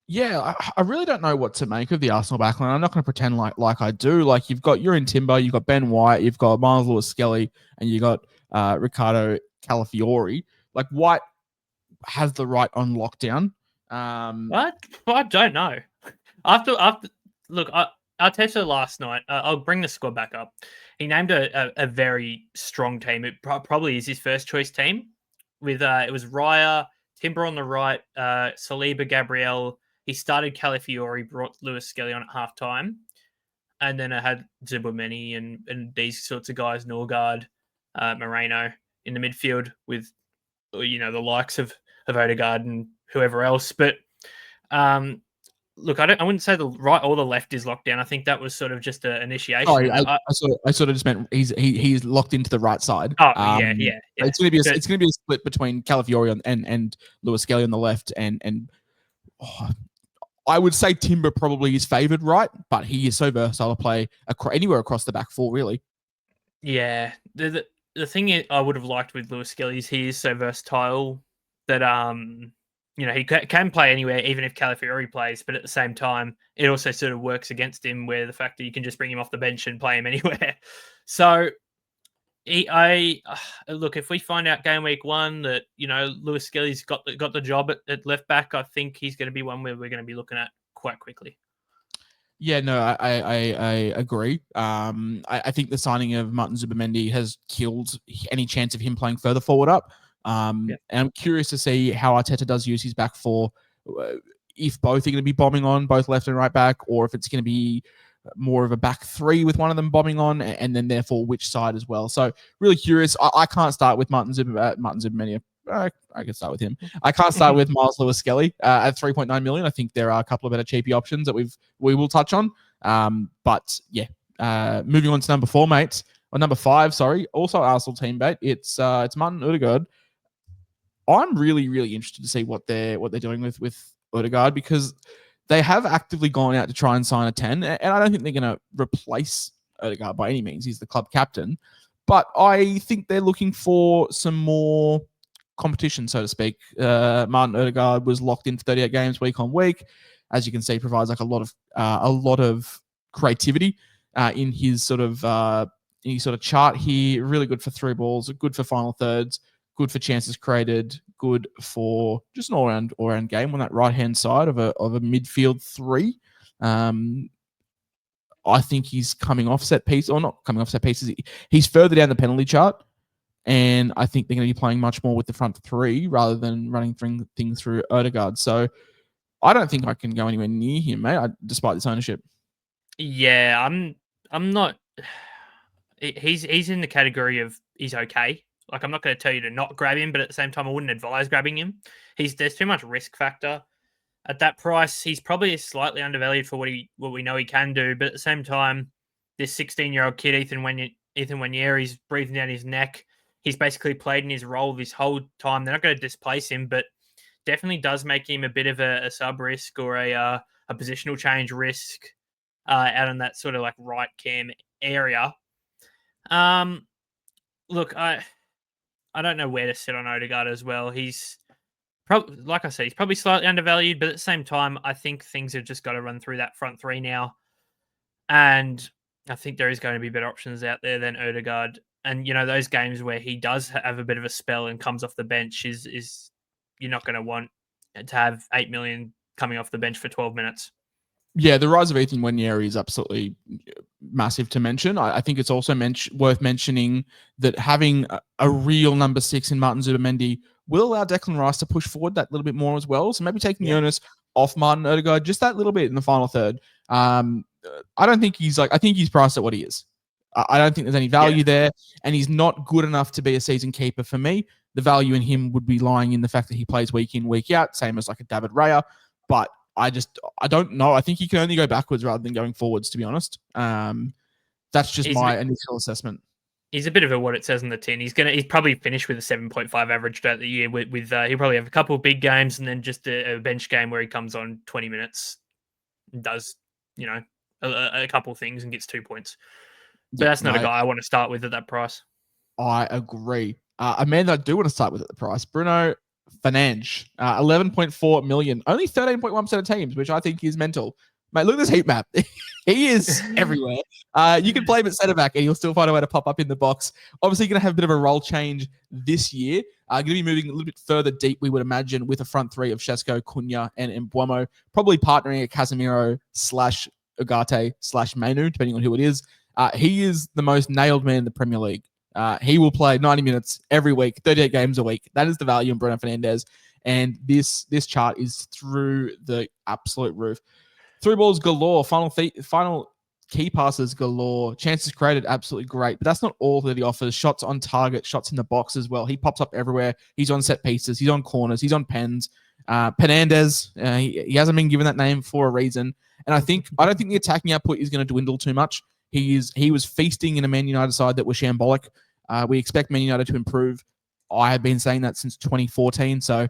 Speaker 1: Yeah, I really don't know what to make of the Arsenal backline. I'm not going to pretend like I do. Like you're in Timber, you've got Ben White, you've got Miles Lewis Skelly, and you got Ricardo Calafiori. Like White has the right on lockdown.
Speaker 2: What? I don't know. After look, Arteta last night. I'll bring the squad back up. He named a very strong team. It probably is his first choice team. With it was Raya, Timber on the right, Saliba, Gabriel. He started Calafiori, brought Lewis Skelly on at halftime, and then I had Zubomeni and these sorts of guys, Norgard, Moreno in the midfield with the likes of Odegaard and whoever else. But look, I wouldn't say the right or the left is locked down. I think that was sort of just an initiation.
Speaker 1: Sorry, I sort of just meant he's locked into the right side.
Speaker 2: Oh yeah.
Speaker 1: It's going to be a split between Calafiori and Lewis Skelly on the left, and I would say Timber probably is favoured right, but he is so versatile to play anywhere across the back four, really.
Speaker 2: Yeah, the thing I would have liked with Lewis Skelly is he is so versatile that he can play anywhere, even if Calafiori plays. But at the same time, it also sort of works against him, where the fact that you can just bring him off the bench and play him anywhere. So, look, if we find out game week 1 that Lewis Skelly's got the job at left back, I think he's going to be one where we're going to be looking at quite quickly.
Speaker 1: Yeah, no, I agree. I think the signing of Martin Zubamendi has killed any chance of him playing further forward up. And I'm curious to see how Arteta does use his back four, if both are going to be bombing on both left and right back, or if it's going to be more of a back three with one of them bombing on, and then therefore which side as well. So really curious. I can't start with Martin Zubamendi. I can start with him. I can't start with Miles Lewis Skelly at 3.9 million. I think there are a couple of better cheapy options that we will touch on. But yeah, moving on to number 4, mates. Or number 5, sorry. Also Arsenal teammate. It's Martin Odegaard. I'm really, really interested to see what they're doing with Odegaard, because they have actively gone out to try and sign a 10, and I don't think they're going to replace Odegaard by any means. He's the club captain, but I think they're looking for some more competition, so to speak. Martin Odegaard was locked in for 38 games week on week. As you can see, provides like a lot of creativity in his sort of chart here. Really good for through balls, good for final thirds, good for chances created, good for just an all-round game on that right-hand side of a midfield 3. I think he's coming off set piece, or not coming off set pieces. He's further down the penalty chart, and I think they're going to be playing much more with the front 3 rather than running things through Odegaard. So I don't think I can go anywhere near him, mate, despite this ownership.
Speaker 2: Yeah, I'm not. He's in the category of he's okay. Like, I'm not going to tell you to not grab him, but at the same time, I wouldn't advise grabbing him. There's too much risk factor at that price. He's probably slightly undervalued for what we know he can do, but at the same time, this 16-year-old kid, Ethan Wanier, he's breathing down his neck. He's basically played in his role this whole time. They're not going to displace him, but definitely does make him a bit of a sub risk or a positional change risk out on that sort of like right cam area. Look, I don't know where to sit on Odegaard as well. He's probably, like I said, he's probably slightly undervalued, but at the same time, I think things have just got to run through that front 3 now. And I think there is going to be better options out there than Odegaard. And, those games where he does have a bit of a spell and comes off the bench is you're not going to want to have 8 million coming off the bench for 12 minutes.
Speaker 1: Yeah, the rise of Ethan Wanieri is absolutely massive to mention. I think it's also worth mentioning that having a real number 6 in Martin Zubamendi will allow Declan Rice to push forward that little bit more as well. So maybe taking the onus off Martin Odegaard just that little bit in the final third. I don't think I think he's priced at what he is. I don't think there's any value there, and he's not good enough to be a season keeper for me. The value in him would be lying in the fact that he plays week in, week out, same as like a David Raya. But I don't know. I think he can only go backwards rather than going forwards, to be honest. That's just my initial assessment.
Speaker 2: He's a bit of a what it says on the tin. He's probably finish with a 7.5 average throughout the year. With he'll probably have a couple of big games and then just a bench game where he comes on 20 minutes, and does a couple of things and gets 2 points. But that's not a guy I want to start with at that price.
Speaker 1: I agree. A man that I do want to start with at the price, Bruno Fernandes, 11.4 million, only 13.1% of teams, which I think is mental. Mate, look at this heat map. He is everywhere. You can play him at centre back and he'll still find a way to pop up in the box. Obviously, going to have a bit of a role change this year. Going to be moving a little bit further deep, we would imagine, with a front three of Shesko, Cunha, and Mbeumo, probably partnering a Casemiro / Ugarte / Manu, depending on who it is. He is the most nailed man in the Premier League. He will play 90 minutes every week, 38 games a week. That is the value in Bruno Fernandes. And this chart is through the absolute roof. Through balls galore, final key passes galore, chances created absolutely great, but that's not all that he offers. Shots on target, shots in the box as well. He pops up everywhere. He's on set pieces, he's on corners, he's on pens. Penandes, he hasn't been given that name for a reason, and I don't think the attacking output is going to dwindle too much. He was feasting in a Man United side that was shambolic. We expect Man United to improve. I have been saying that since 2014, so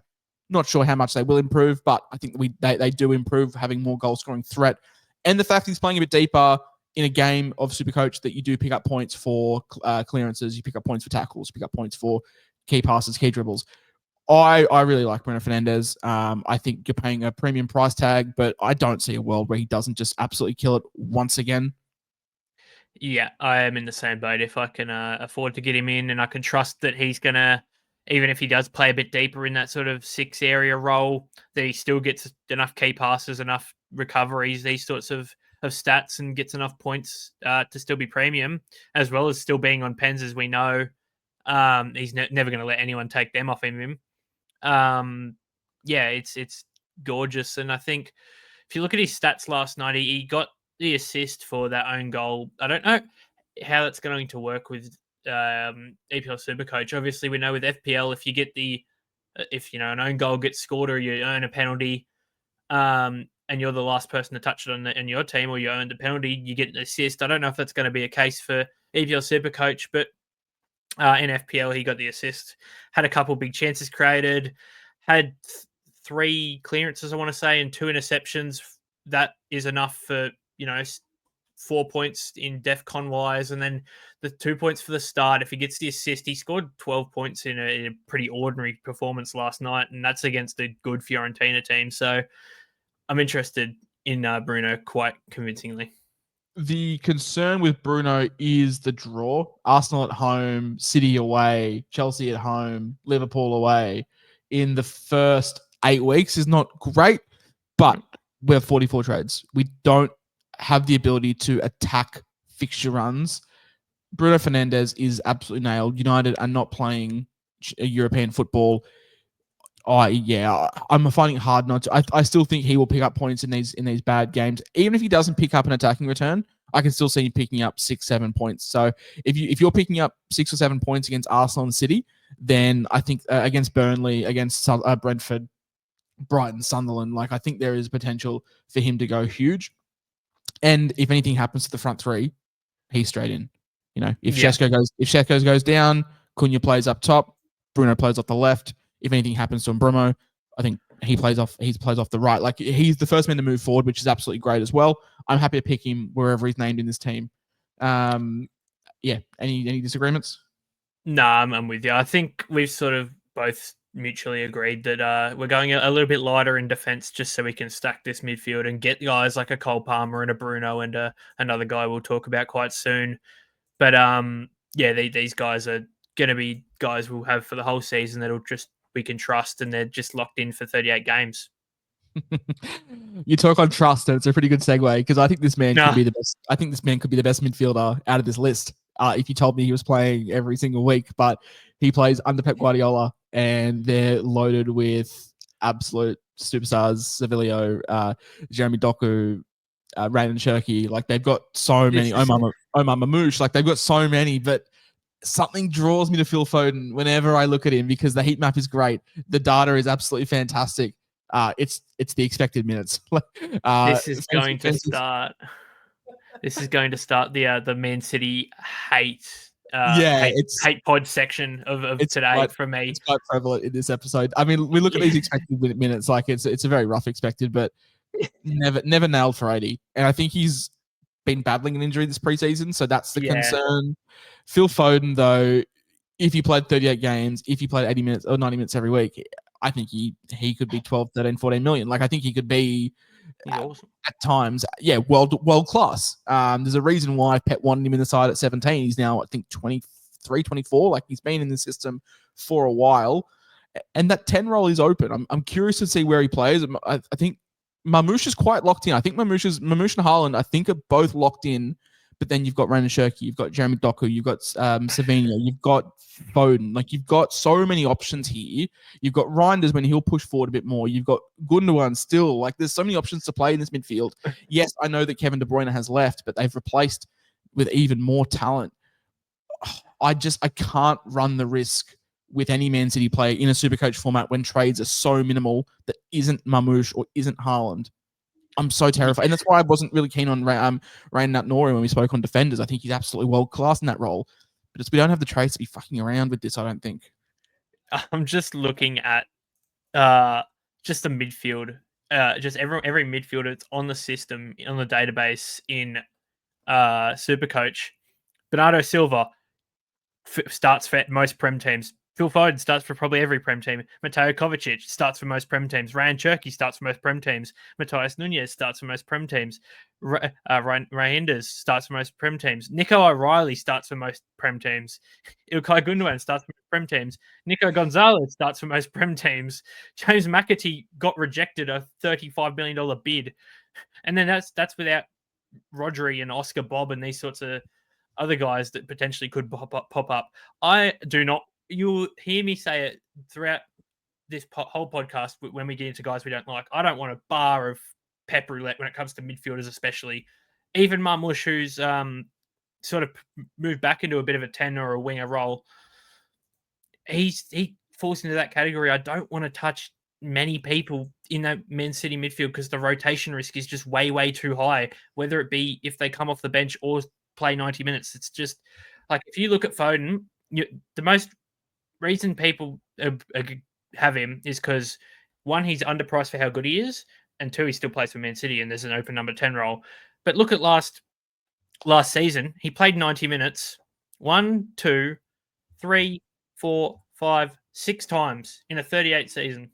Speaker 1: not sure how much they will improve, but I think they do improve, having more goal-scoring threat. And the fact he's playing a bit deeper in a game of SuperCoach, that you do pick up points for clearances, you pick up points for tackles, you pick up points for key passes, key dribbles. I really like Bruno Fernandes. I think you're paying a premium price tag, but I don't see a world where he doesn't just absolutely kill it once again.
Speaker 2: Yeah, I am in the same boat. If I can afford to get him in and I can trust that he's going to, even if he does play a bit deeper in that sort of 6 area role, that he still gets enough key passes, enough recoveries, these sorts of stats, and gets enough points to still be premium, as well as still being on pens, as we know. He's never going to let anyone take them off him. Yeah, it's gorgeous. And I think if you look at his stats last night, he got the assist for that own goal. I don't know how that's going to work with EPL SuperCoach. Obviously, we know with FPL, if you get if an own goal gets scored or you earn a penalty, and you're the last person to touch it in your team, or you earned a penalty, you get an assist. I don't know if that's going to be a case for EPL SuperCoach, but in FPL, he got the assist, had a couple big chances created, had 3 clearances, I want to say, and 2 interceptions. That is enough for 4 points in DEFCON wise, and then the 2 points for the start. If he gets the assist, he scored 12 points in a pretty ordinary performance last night, and that's against a good Fiorentina team. So I'm interested in Bruno quite convincingly.
Speaker 1: The concern with Bruno is the draw. Arsenal at home, City away, Chelsea at home, Liverpool away in the first 8 weeks is not great, but we have 44 trades. We don't have the ability to attack fixture runs. Bruno Fernandes is absolutely nailed. United are not playing European football. I'm finding it hard not to. I still think he will pick up points in these bad games. Even if he doesn't pick up an attacking return, I can still see him picking up 6-7 points. So if you're picking up 6 or 7 points against Arsenal and City, then I think against Burnley, against Brentford, Brighton, Sunderland, I think there is potential for him to go huge. And if anything happens to the front three, he's straight in. If Shesko goes down, Cunha plays up top, Bruno plays off the left. If anything happens to Mbeumo, I think he plays off the right. He's the first man to move forward, which is absolutely great as well. I'm happy to pick him wherever he's named in this team. Any disagreements?
Speaker 2: No, I'm with you. I think we've sort of both mutually agreed that we're going a little bit lighter in defense, just so we can stack this midfield and get guys like a Cole Palmer and a Bruno and another guy we'll talk about quite soon. But these guys are going to be guys we'll have for the whole season that'll just we can trust, and they're just locked in for 38 games.
Speaker 1: You talk on trust, and it's a pretty good segue, because I think this man could be the best. I think this man could be the best midfielder out of this list. If you told me he was playing every single week, but he plays under Pep Guardiola, and they're loaded with absolute superstars: Sevillo, Jeremy Doku, Raylan Cherky. They've got so many. Omar Mamouche. They've got so many, but something draws me to Phil Foden whenever I look at him, because the heat map is great. The data is absolutely fantastic. It's the expected minutes.
Speaker 2: This is going to start. This is going to start the Man City hate pod section of today for me.
Speaker 1: It's quite prevalent in this episode. I mean, we look at these expected minutes it's a very rough expected, but never nailed for 80. And I think he's been battling an injury this preseason, so that's the concern. Phil Foden, though, if he played 38 games, if he played 80 minutes or 90 minutes every week, I think he could be 12, 13, 14 million. I think he could be
Speaker 2: He's awesome.
Speaker 1: At times, yeah, world class. There's a reason why Pep wanted him in the side at 17. He's now, I think, 23, 24. Like, he's been in the system for a while. And that 10 role is open. I'm curious to see where he plays. I think Marmoush is quite locked in. I think Marmoush and Haaland, I think, are both locked in. But then you've got Ryan Cherki, you've got Jeremy Doku, you've got Savinho, you've got Foden. Like, you've got so many options here. You've got Reinders when he'll push forward a bit more. You've got Gundogan still. Like, there's so many options to play in this midfield. Yes, I know that Kevin De Bruyne has left, but they've replaced with even more talent. I can't run the risk with any Man City player in a SuperCoach format when trades are so minimal that isn't Marmoush or isn't Haaland. I'm so terrified. And that's why I wasn't really keen on Rain Nouri when we spoke on defenders. I think he's absolutely world-class in that role. But we don't have the trades to be fucking around with this, I don't think.
Speaker 2: I'm just looking at just the midfield. Just every midfielder that's on the system, on the database in SuperCoach. Bernardo Silva starts for most Prem teams. Phil Foden starts for probably every Prem team. Mateo Kovacic starts for most Prem teams. Ryan Cherki starts for most Prem teams. Matthias Nunez starts for most Prem teams. Reinders starts for most Prem teams. Nico O'Reilly starts for most Prem teams. Ilkay Gundogan starts for most Prem teams. Nico Gonzalez starts for most Prem teams. James McAtee got rejected a $35 million bid. And then that's without Rodri and Oscar Bob and these sorts of other guys that potentially could pop up. I do not. You'll hear me say it throughout this whole podcast when we get into guys we don't like. I don't want a bar of pep roulette when it comes to midfielders, especially. Even Marmoush, who's sort of moved back into a bit of a 10 or a winger role, he falls into that category. I don't want to touch many people in that Man City midfield because the rotation risk is just way, way too high, whether it be if they come off the bench or play 90 minutes. It's just like, if you look at Foden, the most reason people have him is because, one, he's underpriced for how good he is, and two, he still plays for Man City and there's an open number 10 role. But look at last season, he played 90 minutes 1, 2, 3, 4, 5, 6 times in a 38 season.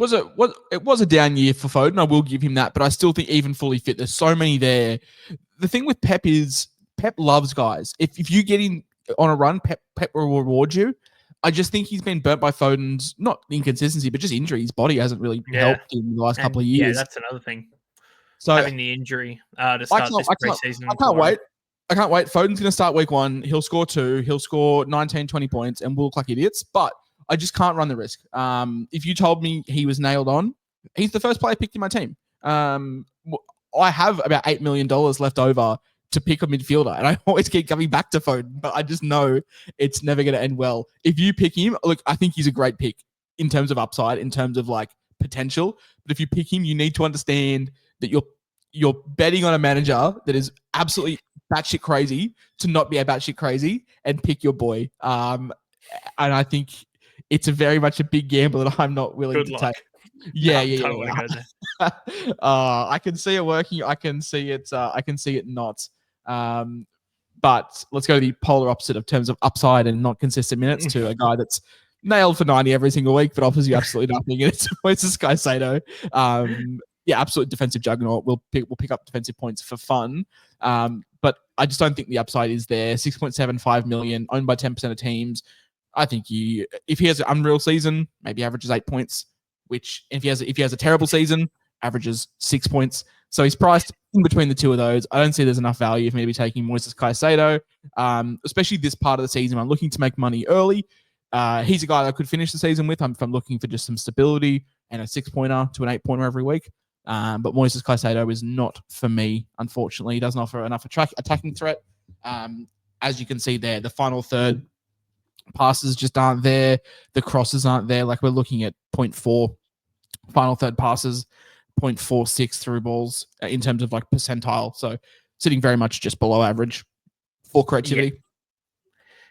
Speaker 1: It was a down year for Foden, I will give him that, but I still think even fully fit, there's so many there. The thing with Pep is Pep loves guys. If you get in on a run, Pep will reward you. I just think he's been burnt by Foden's, not inconsistency, but just injury. His body hasn't really helped in the last couple of years.
Speaker 2: Yeah, that's another thing.
Speaker 1: So
Speaker 2: having the injury to start this preseason.
Speaker 1: I can't wait. I can't wait. Foden's going to start week 1. He'll score 2. He'll score 19, 20 points, and we'll look like idiots. But I just can't run the risk. If you told me he was nailed on, he's the first player picked in my team. I have about $8 million left over to pick a midfielder, and I always keep coming back to Foden, but I just know it's never going to end well. If you pick him, look, I think he's a great pick in terms of upside, in terms of like potential. But if you pick him, you need to understand that you're betting on a manager that is absolutely batshit crazy to not be a batshit crazy, and pick your boy. And I think it's very much a big gamble that I'm not willing to take. Yeah. I can see it working. I can see it not. But let's go to the polar opposite of terms of upside and not consistent minutes to a guy that's nailed for 90 every single week, but offers you absolutely nothing. And it's Moises Caicedo. Absolute defensive juggernaut. We'll pick up defensive points for fun. But I just don't think the upside is there. 6.75 million, owned by 10% of teams. I think if he has an unreal season, maybe averages 8 points, which if he has a terrible season, averages 6 points. So he's priced in between the two of those. I don't see there's enough value for me to be taking Moises Caicedo, especially this part of the season. I'm looking to make money early. He's a guy that I could finish the season with. I'm looking for just some stability and a 6-pointer to an 8-pointer every week. But Moises Caicedo is not for me, unfortunately. He doesn't offer enough attacking threat. As you can see there, the final third passes just aren't there. The crosses aren't there. Like, we're looking at 0.4 final third passes, 0.46 through balls in terms of like percentile. So sitting very much just below average for creativity.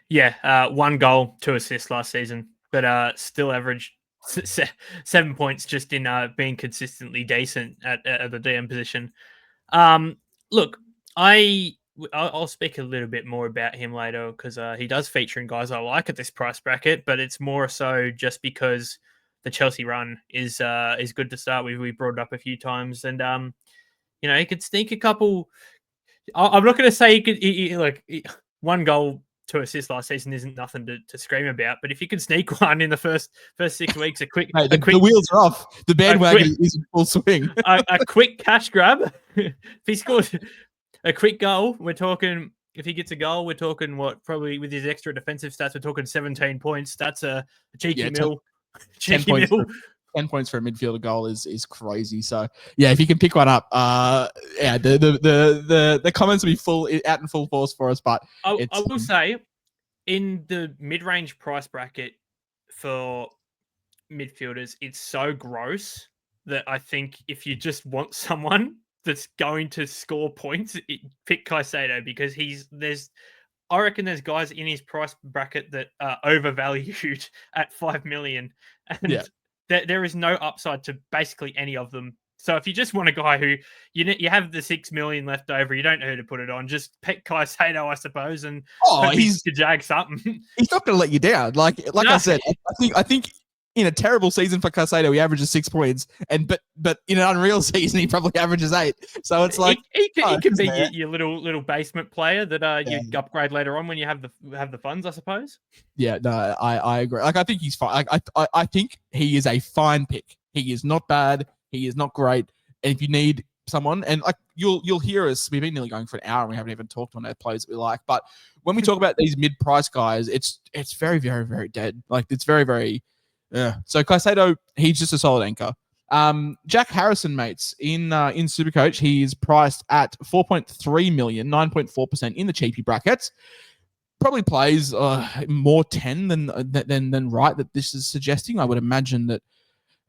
Speaker 2: Yeah. 1 goal, 2 assists last season, but still averaged 7 points just in being consistently decent at the DM position. Look, I'll speak a little bit more about him later because he does feature in guys I like at this price bracket, but it's more so just because the Chelsea run is good to start with. We brought it up a few times, and he could sneak a couple. I'm not going to say one goal, 2 assists last season isn't nothing to scream about, but if you can sneak one in the first 6 weeks,
Speaker 1: Mate, the wheels are off. The bandwagon is in full swing.
Speaker 2: a quick cash grab. If he scores a quick goal, we're talking. If he gets a goal, we're talking probably with his extra defensive stats, we're talking 17 points. That's a cheeky mill.
Speaker 1: 10 points for a midfielder goal is crazy. So yeah, if you can pick one up, the comments will be out in full force for us. But
Speaker 2: I will say, in the mid-range price bracket for midfielders, it's so gross that I think if you just want someone that's going to score points, pick Caicedo, because I reckon there's guys in his price bracket that are overvalued at 5 million, and there is no upside to basically any of them. So if you just want a guy who you have the 6 million left over, you don't know who to put it on, just pick Caicedo, I suppose, and he's to jag something.
Speaker 1: He's not going to let you down. Like I said, I think in a terrible season for Caicedo, he averages 6 points, but in an unreal season, he probably averages 8. So it's like
Speaker 2: he can be your little basement player that you upgrade later on when you have the funds, I suppose.
Speaker 1: Yeah, no, I agree. Like I think he's fine. I think he is a fine pick. He is not bad. He is not great. And if you need someone, and like you'll hear us, we've been nearly going for an hour and we haven't even talked on our players that we like. But when we talk about these mid-price guys, it's very, very, very dead. Like it's very, very. Yeah. So Caicedo, he's just a solid anchor. Jack Harrison, mates, in SuperCoach, he's priced at 4.3 million, 9.4% in the cheapy brackets. Probably plays more 10 than right that this is suggesting. I would imagine that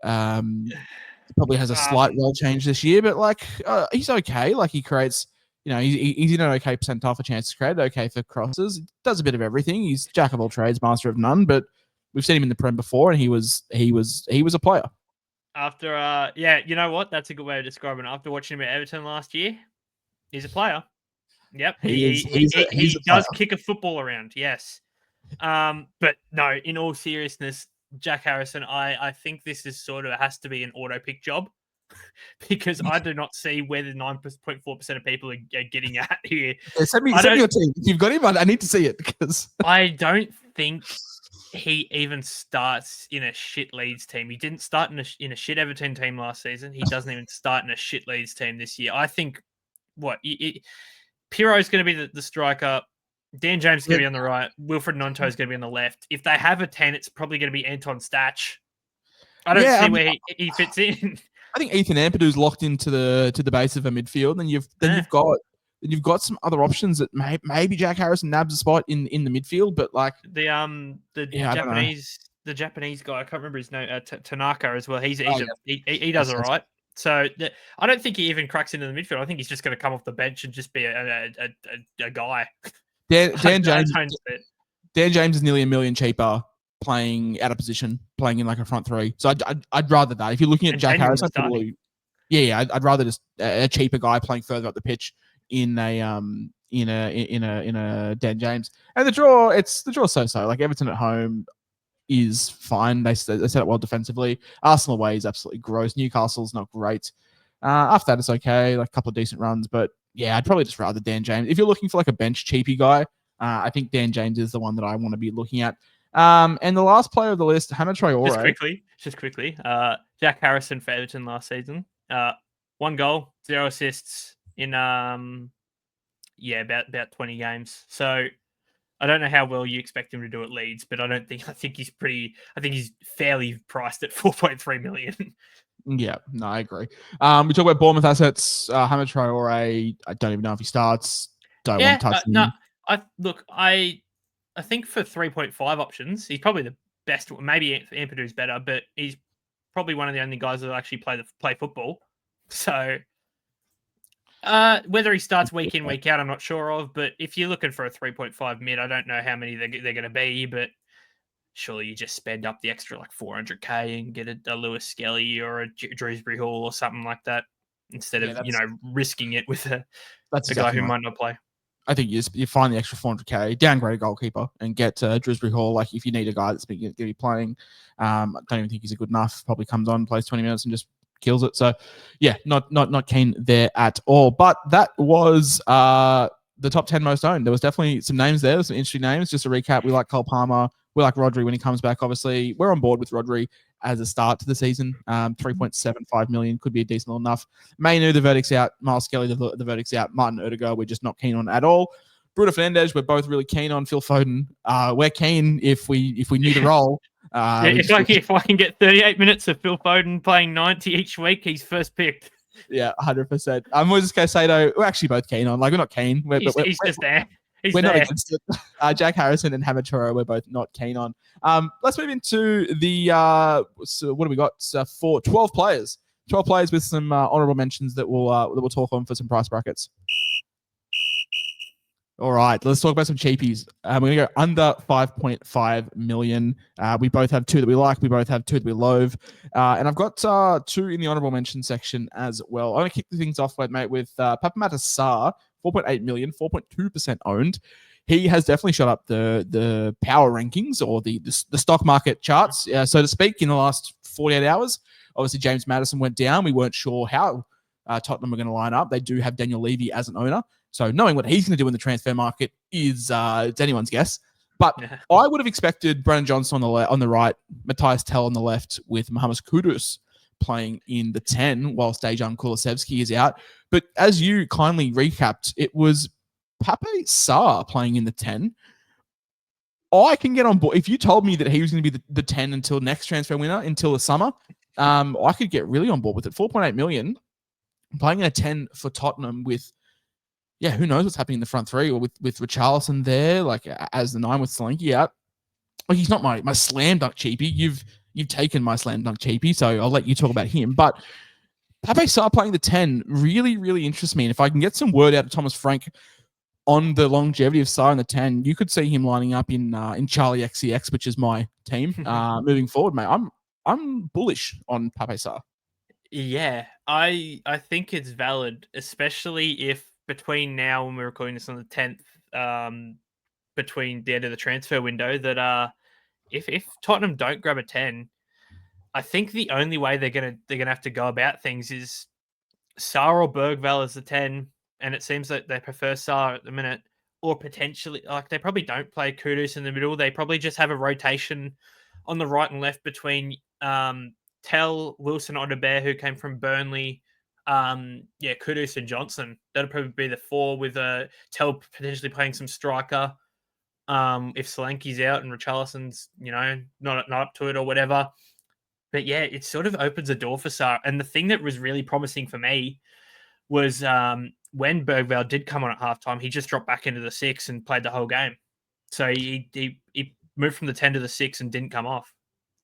Speaker 1: probably has a slight role change this year, but like he's okay. Like he creates, he's in an okay percentile for chance to create, okay for crosses. Does a bit of everything. He's jack of all trades, master of none, but we've seen him in the Prem before, and he was a player.
Speaker 2: After, you know what? That's a good way of describing it. After watching him at Everton last year, he's a player. Yep, he does kick a football around. Yes, but no. In all seriousness, Jack Harrison, I think this is has to be an auto pick job because I do not see where the 9.4% of people are getting at here.
Speaker 1: Yeah, send me your team. If you've got him, I need to see it because
Speaker 2: I don't think he even starts in a shit Leeds team. He didn't start in a shit Everton team last season. He doesn't even start in a shit Leeds team this year. I think Piro's going to be the striker. Dan James is going to be on the right. Wilfred Gnonto is going to be on the left. If they have a 10, it's probably going to be Anton Stach. I don't see where he fits in.
Speaker 1: I think Ethan Ampadu's locked into the base of a midfield, and you've got some other options that maybe Jack Harrison nabs a spot in the midfield, but like
Speaker 2: the Japanese guy, I can't remember his name, Tanaka as well. He does all right. So I don't think he even cracks into the midfield. I think he's just going to come off the bench and just be a guy.
Speaker 1: Dan James is nearly $1 million cheaper playing out of position, playing in like a front three. So I'd rather that. If you're looking at Jack Harrison, I'd rather just a cheaper guy playing further up the pitch in a Dan James. And the draw so-so. Like Everton at home is fine. They set up well defensively. Arsenal away is absolutely gross. Newcastle's not great. After that, it's okay. Like a couple of decent runs, but yeah, I'd probably just rather Dan James. If you're looking for like a bench cheapy guy, I think Dan James is the one that I want to be looking at. And the last player of the list, Hannah Traore.
Speaker 2: Just quickly. Jack Harrison for Everton last season. 1 goal, 0 assists in about 20 games. So I don't know how well you expect him to do at Leeds, but I think he's fairly priced at 4.3 million.
Speaker 1: Yeah, no, I agree. We talk about Bournemouth assets. Hannah Traore, I don't even know if he starts. Don't want to touch him.
Speaker 2: No, I think for 3.5 options, he's probably the best. Maybe Ampadu's better, but he's probably one of the only guys that actually play football. So whether he starts week in, week out, I'm not sure of. But if you're looking for a 3.5 mid, I don't know how many they're going to be, but surely you just spend up the extra like 400k and get a Lewis Skelly or a Drewsbury Hall or something like that instead of risking it with a guy who might not play.
Speaker 1: I think you find the extra 400k, downgrade a goalkeeper, and get Dewsbury Hall. Like if you need a guy that's going to be playing, I don't even think he's a good enough. Probably comes on, plays 20 minutes, and just kills it. So yeah, not keen there at all. But that was the top 10 most owned. There was definitely some names there, some interesting names. Just to recap, we like Cole Palmer, we like Rodri when he comes back. Obviously, we're on board with Rodri as a start to the season. 3.75 million could be a decent enough. Mainu, the verdict's out. Miles Skelly, the verdict's out. Martin Odegaard, we're just not keen on at all. Bruno Fernandes, we're both really keen on. Phil Foden, we're keen if we knew the role.
Speaker 2: If I can get 38 minutes of Phil Foden playing 90 each week, he's first picked.
Speaker 1: Yeah, 100%. I'm just going to say, though, we're actually both keen on. Like, we're not keen.
Speaker 2: He's just there.
Speaker 1: We're not against it. Jack Harrison and Hamid Touré, we're both not keen on. Let's move into the, so what do we got? 12 players. 12 players with some honorable mentions that we'll talk on for some price brackets. All right, let's talk about some cheapies. We're going to go under 5.5 million. We both have two that we like. We both have two that we loathe. And I've got two in the honorable mention section as well. I'm going to kick things off, mate, with Papamata Sarr, 4.8 million, 4.2% owned. He has definitely shot up the power rankings or the stock market charts, so to speak, in the last 48 hours. Obviously, James Maddison went down. We weren't sure how Tottenham were going to line up. They do have Daniel Levy as an owner. So knowing what he's going to do in the transfer market is it's anyone's guess. But I would have expected Brennan Johnson on the right, Matthias Tell on the left, with Mohamed Kudus playing in the 10 whilst Dejan Kulusevski is out. But as you kindly recapped, it was Pape Sarr playing in the 10. I can get on board. If you told me that he was going to be the 10 until next transfer window, until the summer, I could get really on board with it. 4.8 million, playing in a 10 for Tottenham with, who knows what's happening in the front three, or with Richarlison there, like as the 9 with Solanke out. Like, he's not my slam dunk cheapie. You've taken my slam dunk cheapie, so I'll let you talk about him. But Pape Sarr playing the 10 really, really interests me. And if I can get some word out of Thomas Frank on the longevity of Sarr in the 10, you could see him lining up in Charlie XCX, which is my team, moving forward, mate. I'm bullish on Pape Sarr.
Speaker 2: Yeah, I think it's valid, especially if between now when we're recording this on the 10th, between the end of the transfer window, that if Tottenham don't grab a 10, I think the only way they're gonna have to go about things is Sarr or Bergvall as the 10, and it seems that they prefer Sarr at the minute, or potentially, like, they probably don't play Kudus in the middle. They probably just have a rotation on the right and left between Tell, Wilson, Odobert, who came from Burnley, Kudus and Johnson. That'll probably be the 4, with Tell potentially playing some striker if Solanke's out and Richarlison's, not up to it or whatever. But yeah, it sort of opens a door for Sarr. And the thing that was really promising for me was when Bergvall did come on at halftime, he just dropped back into the 6 and played the whole game. So he moved from the 10 to the 6 and didn't come off.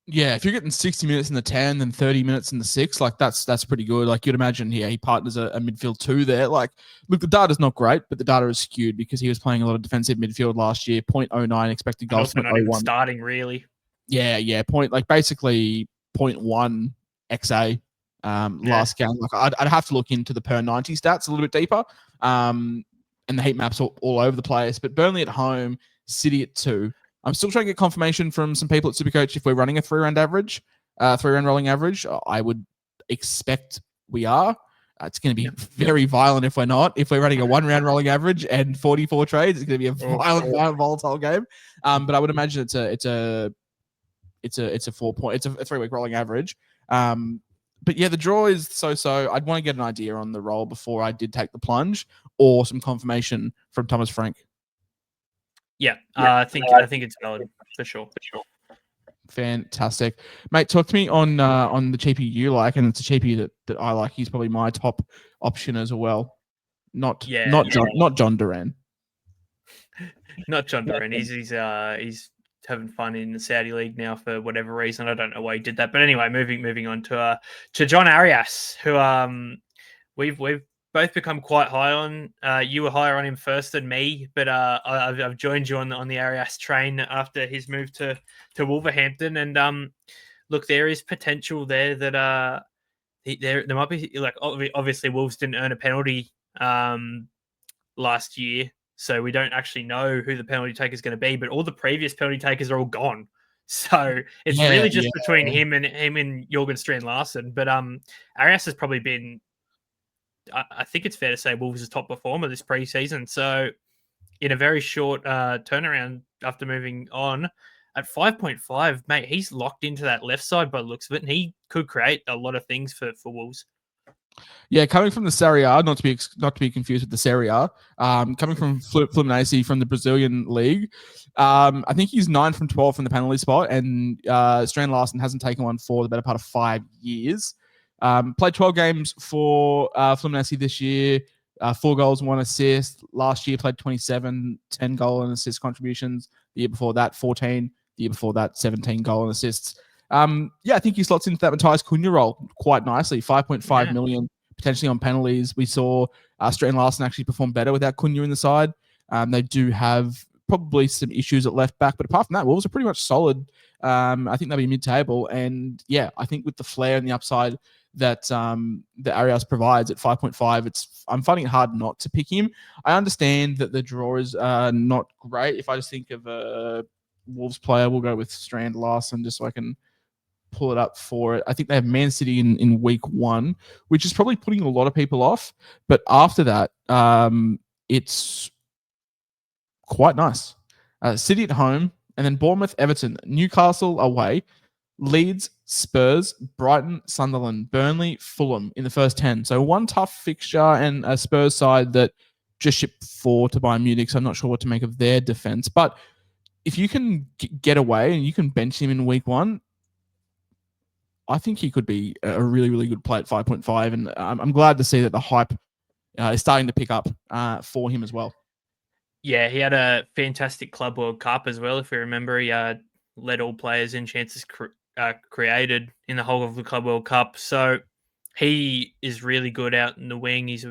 Speaker 1: Yeah, if you're getting 60 minutes in the 10 and 30 minutes in the 6, like that's pretty good. Like, you'd imagine he partners a midfield 2 there. Like, look, the data's not great, but the data is skewed because he was playing a lot of defensive midfield last year. 0.09 expected goals.
Speaker 2: And also not even starting, really.
Speaker 1: Yeah, basically 0.1 XA last game. Like, I'd have to look into the per 90 stats a little bit deeper. And the heat maps all over the place. But Burnley at home, City at 2. I'm still trying to get confirmation from some people at SuperCoach if we're running a 3-round average, 3-round rolling average. I would expect we are. It's going to be very violent if we're not. If we're running a 1-round rolling average and 44 trades, it's going to be a violent, volatile game. But I would imagine it's a 3-week rolling average. But yeah, the draw is so. I'd want to get an idea on the roll before I did take the plunge, or some confirmation from Thomas Frank.
Speaker 2: Yeah, I think it's valid for sure.
Speaker 1: Fantastic, mate. Talk to me on the cheapie you like, and it's a cheapie that I like. He's probably my top option as well. Not John Duran.
Speaker 2: Not John Duran. He's having fun in the Saudi league now for whatever reason. I don't know why he did that, but anyway, moving on to John Arias, who we've both become quite high on. You were higher on him first than me, but I've joined you on the Arias train after his move to Wolverhampton. And look, there is potential there that there might be, like, obviously Wolves didn't earn a penalty last year, so we don't actually know who the penalty taker is going to be. But all the previous penalty takers are all gone, so it's really just between him and Jorgen Strand Larsen. But Arias has probably been, I think it's fair to say, Wolves' top performer this preseason. So in a very short turnaround after moving on at 5.5, mate, he's locked into that left side by the looks of it, and he could create a lot of things for Wolves.
Speaker 1: Yeah, coming from the Serie A, not to be confused with the Serie A, coming from Fluminense from the Brazilian league, I think he's 9 from 12 from the penalty spot, and Strand Larsen hasn't taken one for the better part of 5 years. Played 12 games for Fluminense this year, 4 goals, 1 assist. Last year played 27, 10 goal and assist contributions. The year before that, 14. The year before that, 17 goal and assists. I think he slots into that Matthias Cunha role quite nicely. 5.5 million potentially on penalties. We saw Strand Larsen actually perform better without Cunha in the side. They do have probably some issues at left back, but apart from that, Wolves are pretty much solid. I think they'll be mid-table, and I think with the flair and the upside that the Arias provides at 5.5, I'm finding it hard not to pick him. I understand that the draw is not great. If I just think of a Wolves player, we'll go with Strand Larsen just so I can pull it up for it. I think they have Man City in week 1, which is probably putting a lot of people off. But after that, it's quite nice. City at home, and then Bournemouth, Everton, Newcastle away, Leeds, Spurs, Brighton, Sunderland, Burnley, Fulham in the first 10. So one tough fixture and a Spurs side that just shipped 4 to Bayern Munich. So I'm not sure what to make of their defense. But if you can get away and you can bench him in week 1, I think he could be a really, really good play at 5.5. And I'm glad to see that the hype is starting to pick up for him as well.
Speaker 2: Yeah, he had a fantastic Club World Cup as well. If we remember, he led all players in chances created in the whole of the Club World Cup. So he is really good out in the wing. He's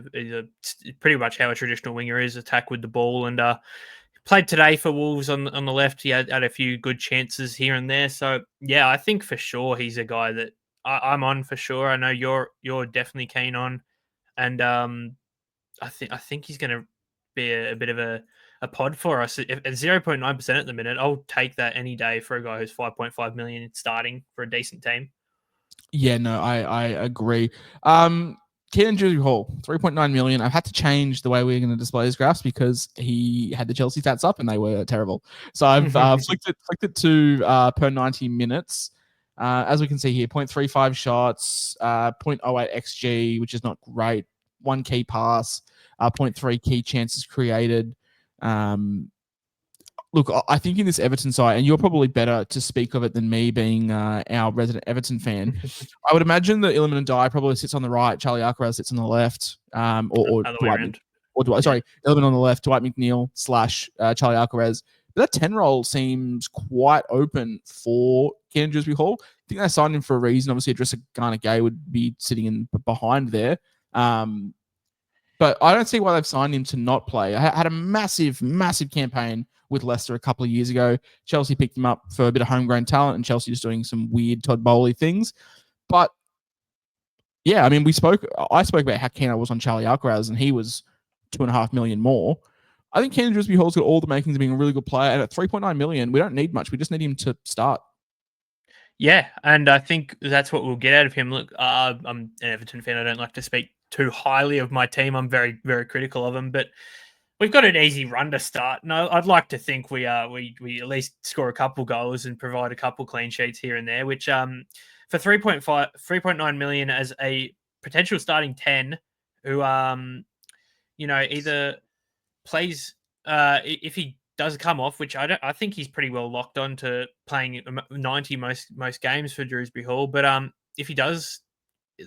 Speaker 2: pretty much how a traditional winger is, attack with the ball. And played today for Wolves on the left. He had a few good chances here and there. So yeah, I think for sure he's a guy that I'm on for sure. I know you're definitely keen on, and I think he's going to be a bit of a pod for us at 0.9% at the minute. I'll take that any day for a guy who's 5.5 million starting for a decent team.
Speaker 1: Yeah, no, I agree. Keenan Dewsbury Hall, 3.9 million. I've had to change the way we're going to display his graphs because he had the Chelsea stats up and they were terrible. So I've flicked it to per 90 minutes. As we can see here, 0.35 shots, 0.08 XG, which is not great. 1 key pass, 0.3 key chances created. Look, I think in this Everton side, and you're probably better to speak of it than me being our resident Everton fan, I would imagine that Iliman Ndiaye probably sits on the right, Charlie Alcaraz sits on the left, or Iliman on the left, Dwight McNeil / Charlie Alcaraz. But that 10 role seems quite open for Keenan Dewsbury Hall. I think they signed him for a reason. Obviously, Idrissa Gana Gueye would be sitting in behind there. But I don't see why they've signed him to not play. I had a massive, massive campaign with Leicester a couple of years ago. Chelsea picked him up for a bit of homegrown talent, and Chelsea is doing some weird Todd Bowley things. But yeah, I mean, I spoke about how keen I was on Charlie Alcaraz, and he was 2.5 million more. I think Keenan Dewsbury Hall's got all the makings of being a really good player, and at 3.9 million, we don't need much. We just need him to start.
Speaker 2: Yeah, and I think that's what we'll get out of him. Look, I'm an Everton fan. I don't like to speak too highly of my team. I'm very, very critical of them, but we've got an easy run to start. No, I'd like to think we at least score a couple goals and provide a couple clean sheets here and there, which for 3.9 million as a potential starting 10 who either plays if he does come off, which I think he's pretty well locked on to playing 90 most games for Dewsbury Hall, but if he does,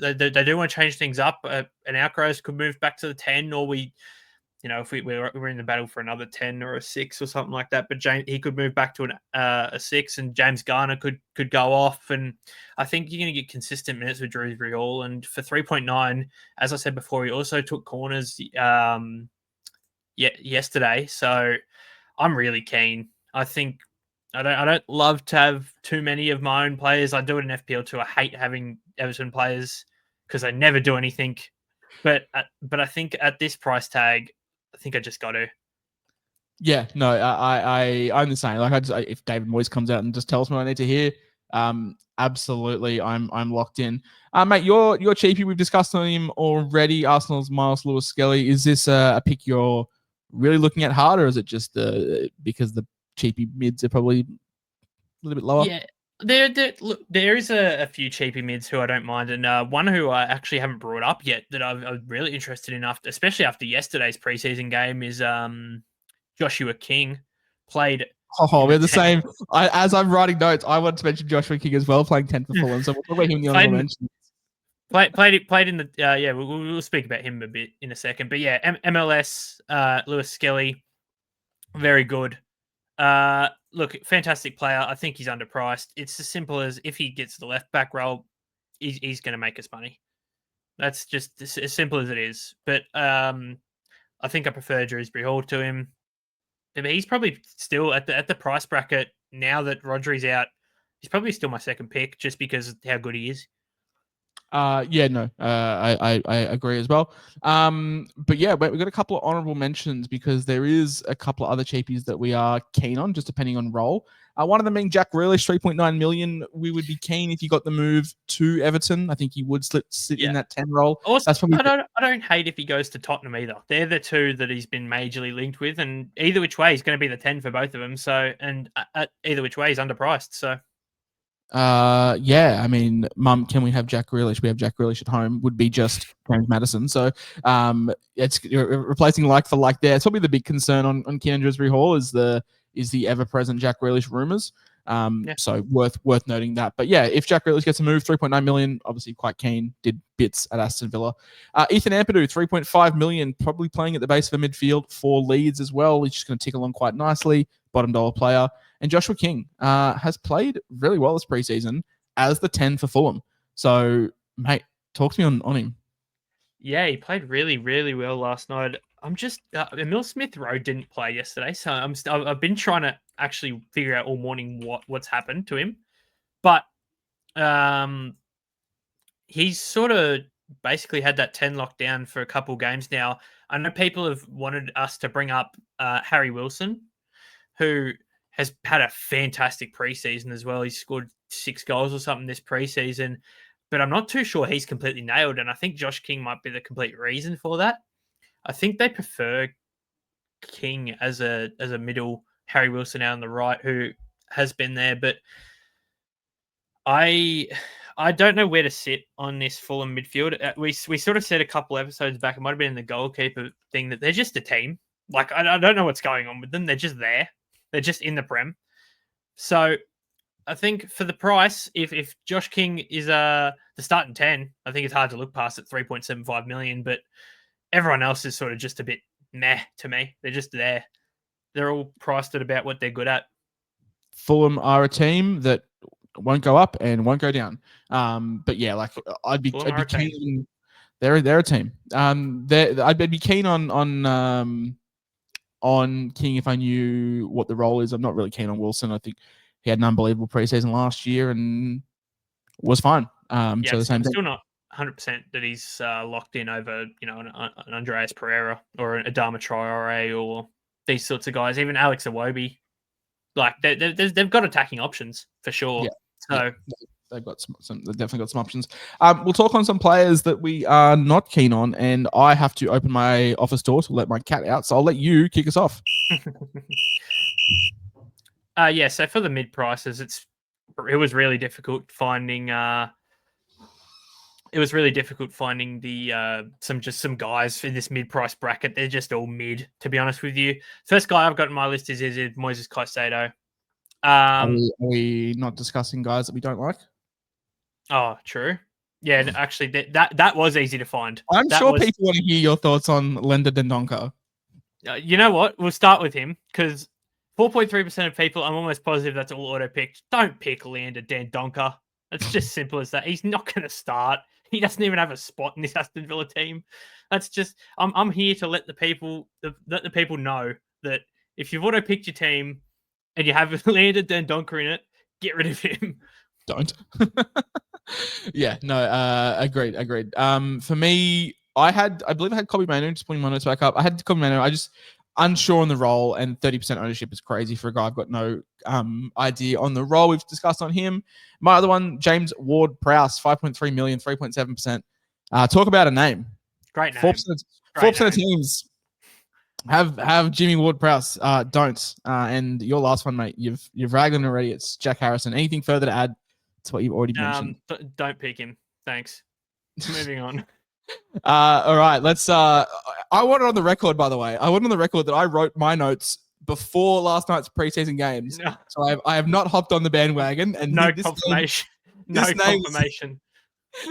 Speaker 2: they do want to change things up. An Alcaraz could move back to the 10, or if we're in the battle for another 10 or a 6 or something like that. But he could move back to a 6, and James Garner could go off. And I think you're going to get consistent minutes with Dewsbury Hall. And for 3.9, as I said before, he also took corners yesterday. So I'm really keen. I think I don't love to have too many of my own players. I do it in FPL too. I hate having Everton players because they never do anything. But I think at this price tag, I think I just got to.
Speaker 1: Yeah, no, I'm the same. Like, if David Moyes comes out and just tells me what I need to hear, absolutely, I'm locked in. Mate, you're cheapy. We've discussed on him already. Arsenal's Miles Lewis-Skelly. Is this a pick you're really looking at hard, or is it just because the cheapy mids are probably a little bit lower?
Speaker 2: Yeah, look, there is a few cheapy mids who I don't mind, and one who I actually haven't brought up yet that I'm really interested in, after, especially after yesterday's preseason game, is Joshua King. Played
Speaker 1: Oh,
Speaker 2: in the
Speaker 1: we're the
Speaker 2: 10th.
Speaker 1: same. As I'm writing notes, I want to mention Joshua King as well, playing 10 for Fulham. So we'll talk about him in the honorable mention.
Speaker 2: Played in the yeah. We'll speak about him a bit in a second, but yeah, MLS Lewis-Skelly, very good. Look, fantastic player. I think he's underpriced. It's as simple as, if he gets the left back role, he's going to make us money. That's just as simple as it is. But I think I prefer Dewsbury Hall to him. But he's probably still at the price bracket now that Rodri's out. He's probably still my second pick, just because of how good he is.
Speaker 1: Yeah, no, I agree as well. But yeah, we've got a couple of honorable mentions because there is a couple of other cheapies that we are keen on, just depending on role. One of them being Jack Grealish, 3.9 million. We would be keen if he got the move to Everton. I think he would sit in that 10 role.
Speaker 2: Also,
Speaker 1: That's probably
Speaker 2: I don't hate if he goes to Tottenham either. They're the two that he's been majorly linked with, and either which way, he's going to be the 10 for both of them. So, and either which way, he's underpriced. So,
Speaker 1: yeah, I mean, Mum, can we have Jack Grealish? We have Jack Grealish at home. Would be just James Maddison. So, it's replacing like for like there. It's probably the big concern on Keenan Dewsbury Hall is the ever present Jack Grealish rumors. So worth noting that. But yeah, if Jack Grealish gets a move, 3.9 million, obviously quite keen. Did bits at Aston Villa. Ethan Ampadu, 3.5 million, probably playing at the base of a midfield for Leeds as well. He's just going to tick along quite nicely. Bottom dollar player. And Joshua King has played really well this preseason as the 10 for Fulham. So, mate, talk to me on him.
Speaker 2: Yeah, he played really, really well last night. I'm just Emil Smith Rowe didn't play yesterday, so I've been trying to actually figure out all morning what's happened to him, but he's sort of basically had that 10 lockdown for a couple games now. I know people have wanted us to bring up Harry Wilson, who has had a fantastic preseason as well. He's scored 6 goals or something this preseason, but I'm not too sure he's completely nailed. And I think Josh King might be the complete reason for that. I think they prefer King as a middle, Harry Wilson out on the right, who has been there. But I don't know where to sit on this Fulham midfield. We sort of said a couple episodes back, it might have been in the goalkeeper thing, that they're just a team. Like, I don't know what's going on with them. They're just there. They're just in the Prem. So I think for the price, if Josh King is the starting 10, I think it's hard to look past at 3.75 million, but everyone else is sort of just a bit meh to me. They're just there. They're all priced at about what they're good at.
Speaker 1: Fulham are a team that won't go up and won't go down. But yeah, like I'd be keen. They're a team. I'd be keen on King if I knew what the role is. I'm not really keen on Wilson. I think he had an unbelievable preseason last year and was fine. So the same thing.
Speaker 2: Still not 100% that he's locked in over, an Andreas Pereira or an Adama Traore or these sorts of guys. Even Alex Iwobi, like they've got attacking options for sure.
Speaker 1: Yeah.
Speaker 2: So
Speaker 1: they've definitely got some options. We'll talk on some players that we are not keen on, and I have to open my office door to let my cat out. So I'll let you kick us off.
Speaker 2: So for the mid prices, it was really difficult finding some guys in this mid price bracket. They're just all mid, to be honest with you. First guy I've got on my list is Moises Caicedo.
Speaker 1: Are we not discussing guys that we don't like?
Speaker 2: Oh, true. Yeah, actually, that was easy to find.
Speaker 1: I'm sure people want to hear your thoughts on Lenda Dendoncker.
Speaker 2: You know what? We'll start with him because 4.3% of people, I'm almost positive that's all auto-picked. Don't pick Leander Dendoncker. It's just simple as that. He's not going to start. He doesn't even have a spot in this Aston Villa team. That's just I'm here to let the people know that if you've auto-picked your team and you have Leander Dendoncker in it, get rid of him.
Speaker 1: Don't. Yeah, no, agreed. For me, I believe I had Kobe Manu, just putting my notes back up. I had Kobe Manu. unsure on the role, and 30% ownership is crazy for a guy I've got no idea on the role. We've discussed on him. My other one, James Ward-Prowse, 5.3 million, 3.7%. Talk about a name.
Speaker 2: Great name.
Speaker 1: 4% of teams have Jimmy Ward-Prowse. Don't. And your last one, mate, you've ragged on already. It's Jack Harrison. Anything further to add to what you've already mentioned?
Speaker 2: Don't pick him. Thanks. Moving on.
Speaker 1: All right, let's. I want it on the record, by the way. I want on the record that I wrote my notes before last night's preseason games, so I have not hopped on the bandwagon. And
Speaker 2: no confirmation. Confirmation.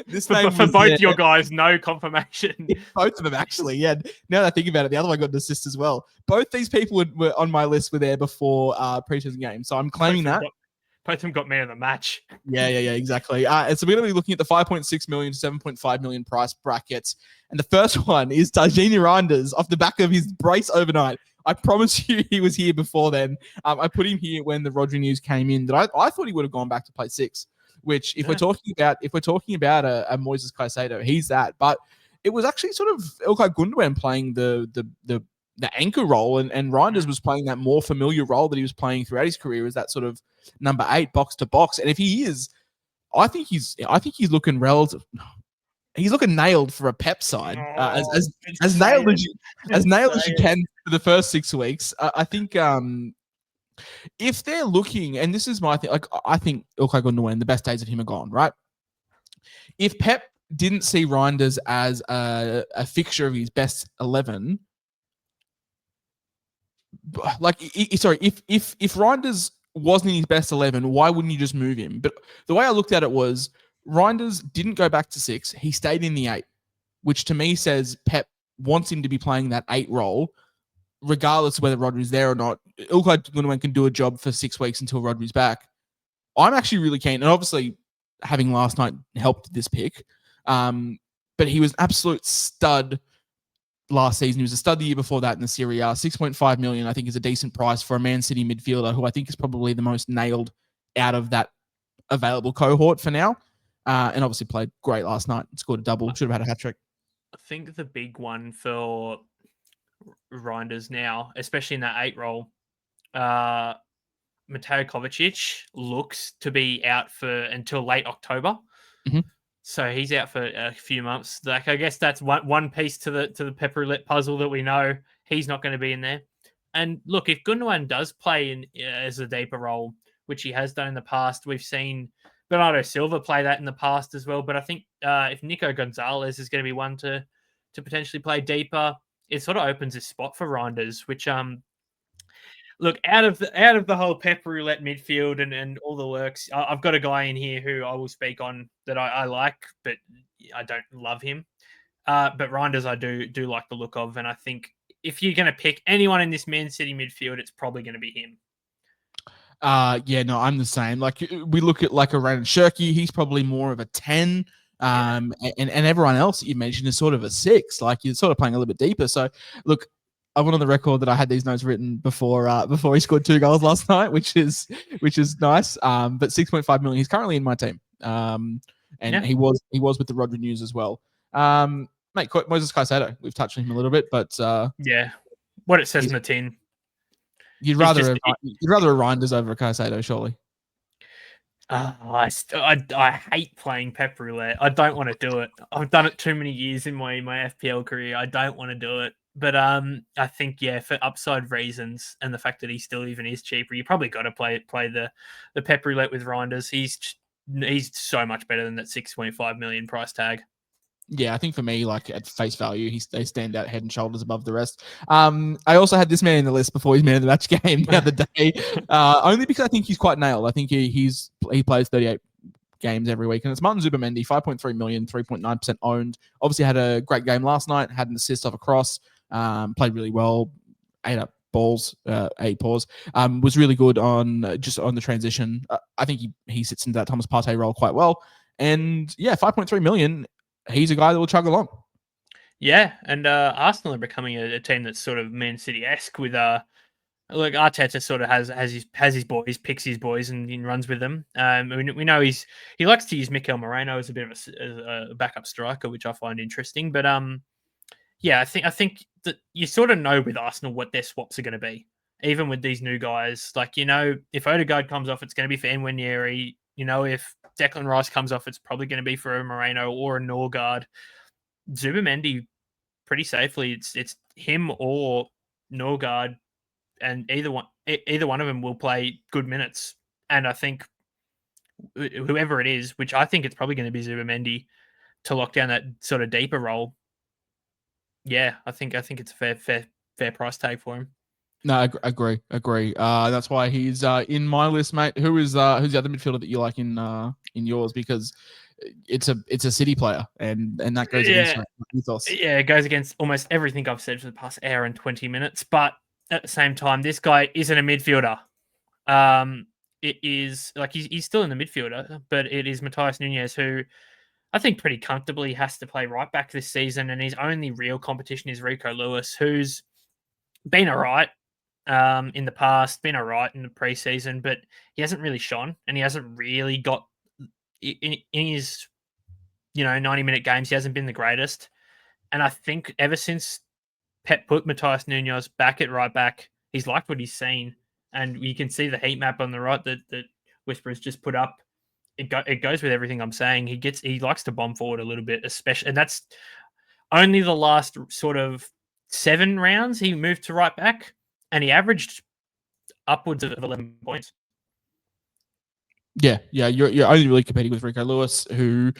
Speaker 1: This
Speaker 2: for both your guys, no confirmation.
Speaker 1: Both of them, actually. Yeah. Now that I think about it, the other one got an assist as well. Both these people were on my list, were there before preseason games, so I'm claiming that.
Speaker 2: Both of them got man of the match.
Speaker 1: Yeah, exactly. And so we're going to be looking at the 5.6 million to 7.5 million price brackets. And the first one is Tajini Reinders off the back of his brace overnight. I promise you he was here before then. I put him here when the Rodri news came in that I thought he would have gone back to play 6, which if we're talking about a Moises Caicedo, he's that. But it was actually sort of Ilkay Gundogan playing the anchor role, and Reinders was playing that more familiar role that he was playing throughout his career as that sort of number 8 box to box. And if he is, I think he's looking relative. He's looking nailed for a Pep side, as nailed as you can for the first 6 weeks. I think if they're looking, and this is my thing, like I think Ilkay Gundogan, the best days of him are gone, right? If Pep didn't see Reinders as a fixture of his best 11. Like, sorry, if Reinders wasn't in his best 11, why wouldn't you just move him? But the way I looked at it was Reinders didn't go back to 6. He stayed in the 8, which to me says Pep wants him to be playing that 8 role, regardless of whether Rodri's there or not. Ilkay Gundogan can do a job for 6 weeks until Rodri's back. I'm actually really keen, and obviously having last night helped this pick. But he was an absolute stud last season. He was a stud the year before that in the Serie A. 6.5 million, I think, is a decent price for a Man City midfielder who I think is probably the most nailed out of that available cohort for now. And obviously played great last night. Scored a double. Should have had a hat-trick.
Speaker 2: I think the big one for Reinders now, especially in that 8 role, Mateo Kovacic looks to be out until late October.
Speaker 1: Mm-hmm.
Speaker 2: So he's out for a few months. Like, I guess that's one piece to the Pep Roulette puzzle that we know he's not going to be in there. And look, if Gundogan does play in as a deeper role, which he has done in the past, we've seen Bernardo Silva play that in the past as well. But I think if Nico Gonzalez is going to be one to potentially play deeper, it sort of opens a spot for Reinders, which look, out of the whole Pep Roulette midfield and all the works, I've got a guy in here who I will speak on that I like, but I don't love him. But Reinders I do like the look of, and I think if you're going to pick anyone in this Man City midfield, it's probably going to be him.
Speaker 1: Yeah, no, I'm the same. Like, we look at like a Ryan Shirky, he's probably more of a 10. And everyone else that you mentioned is sort of a 6. Like, you're sort of playing a little bit deeper. So, look, I went on the record that I had these notes written before he scored 2 goals last night, which is nice. But 6.5 million, he's currently in my team. He was with the Rodri news as well. Mate, Moises Caicedo, we've touched on him a little bit, but
Speaker 2: what it says in the tin.
Speaker 1: You'd rather a Reinders over a Caicedo, surely.
Speaker 2: I hate playing Pep Roulette. I don't want to do it. I've done it too many years in my FPL career. I don't want to do it. But I think, for upside reasons and the fact that he still even is cheaper, you probably got to play the Pep Roulette with Reinders. He's so much better than that 6.5 million price tag.
Speaker 1: Yeah, I think for me, like at face value, they stand out head and shoulders above the rest. I also had this man in the list before his man of the match game the other day, only because I think he's quite nailed. I think he plays 38 games every week, and it's Martin Zubimendi, 5.3 million, 3.9% owned. Obviously had a great game last night, had an assist off a cross, played really well, 8 paws, was really good on the transition. I think he sits into that Thomas Partey role quite well, and 5.3 million. He's a guy that will chug along.
Speaker 2: Yeah, and Arsenal are becoming a team that's sort of Man City-esque with look, Arteta sort of has his boys, picks his boys, and runs with them. We know he likes to use Mikel Moreno as a bit of a backup striker, which I find interesting. But I think you sort of know with Arsenal what their swaps are going to be, even with these new guys. Like, if Odegaard comes off, it's going to be for Nwaneri. If Declan Rice comes off, it's probably going to be for a Moreno or a Norgard. Zubimendi, pretty safely, it's him or Norgard, and either one of them will play good minutes. And I think whoever it is, which I think it's probably going to be Zubimendi, to lock down that sort of deeper role. Yeah, I think it's a fair price tag for him.
Speaker 1: No, agree. That's why he's in my list, mate. Who's the other midfielder that you like in yours? Because it's a City player, and that goes against your ethos.
Speaker 2: Yeah, it goes against almost everything I've said for the past hour and 20 minutes. But at the same time, this guy isn't a midfielder. It is like he's still in the midfielder, but it is Matheus Nunes, who I think pretty comfortably has to play right back this season, and his only real competition is Rico Lewis, who's been all right in the past, been all right in the preseason, but he hasn't really shone, and he hasn't really got in his 90-minute games. He hasn't been the greatest, and I think ever since Pep put Matheus Nunes back at right back, he's liked what he's seen, and you can see the heat map on the right that Whisperers just put up. It goes with everything I'm saying. He likes to bomb forward a little bit, especially, and that's only the last sort of 7 rounds he moved to right back, and he averaged upwards of 11 points.
Speaker 1: Yeah, you're only really competing with Rico Lewis, who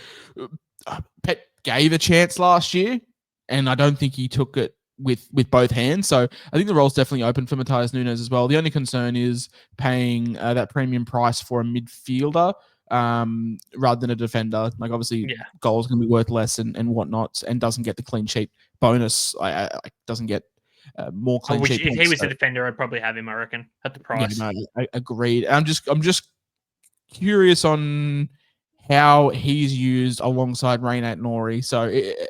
Speaker 1: Pep gave a chance last year, and I don't think he took it with both hands. So I think the role's definitely open for Matheus Nunes as well. The only concern is paying that premium price for a midfielder rather than a defender. Like, obviously, goals going to be worth less and whatnot, and doesn't get the clean sheet bonus. Doesn't get more clean sheet.
Speaker 2: If he was a defender, I'd probably have him, I reckon, at the price.
Speaker 1: Yeah, no, I agreed. I'm just curious on how he's used alongside Reynat Nori,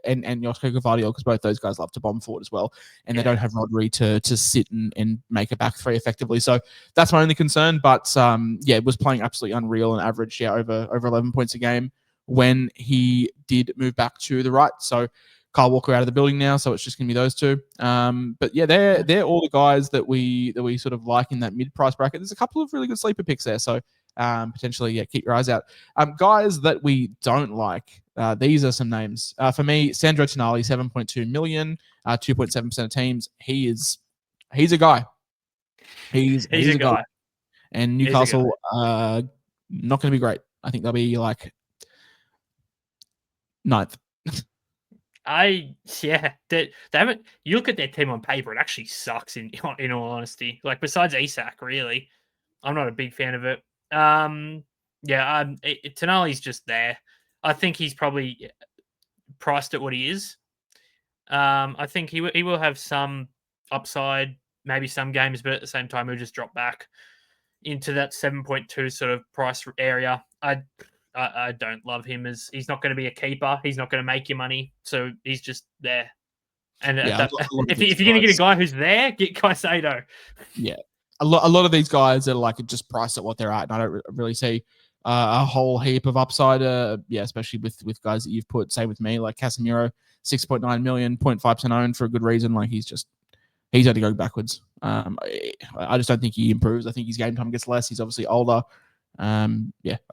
Speaker 1: and Josko Gvardiol, because both those guys love to bomb forward as well, and they don't have Rodri to sit and make a back three effectively. So that's my only concern. But it was playing absolutely unreal and averaged over 11 points a game when he did move back to the right. So Kyle Walker out of the building now, so it's just going to be those two. But yeah, they're all the guys that we sort of like in that mid-price bracket. There's a couple of really good sleeper picks there, so potentially, keep your eyes out. Guys that we don't like, these are some names. For me, Sandro Tonali, 7.2 million, 2.7% of teams. He's a guy. He's a guy. And Newcastle, not going to be great. I think they'll be like 9th.
Speaker 2: They haven't. You look at their team on paper; it actually sucks. In all honesty, like, besides Isak, really, I'm not a big fan of it. Tonali's just there. I think he's probably priced at what he is. I think he will have some upside, maybe some games, but at the same time, he'll just drop back into that 7.2 sort of price area. I don't love him, as he's not going to be a keeper. He's not going to make you money, so he's just there. And if you're going to get a guy who's there, get Caicedo.
Speaker 1: Yeah, a lot of these guys are like just priced at what they're at, and I don't really see a whole heap of upside. Especially with guys that you've put. Same with me, like Casemiro, 6.9 million, 0.5% owned for a good reason. Like, he's only going backwards. I just don't think he improves. I think his game time gets less. He's obviously older. I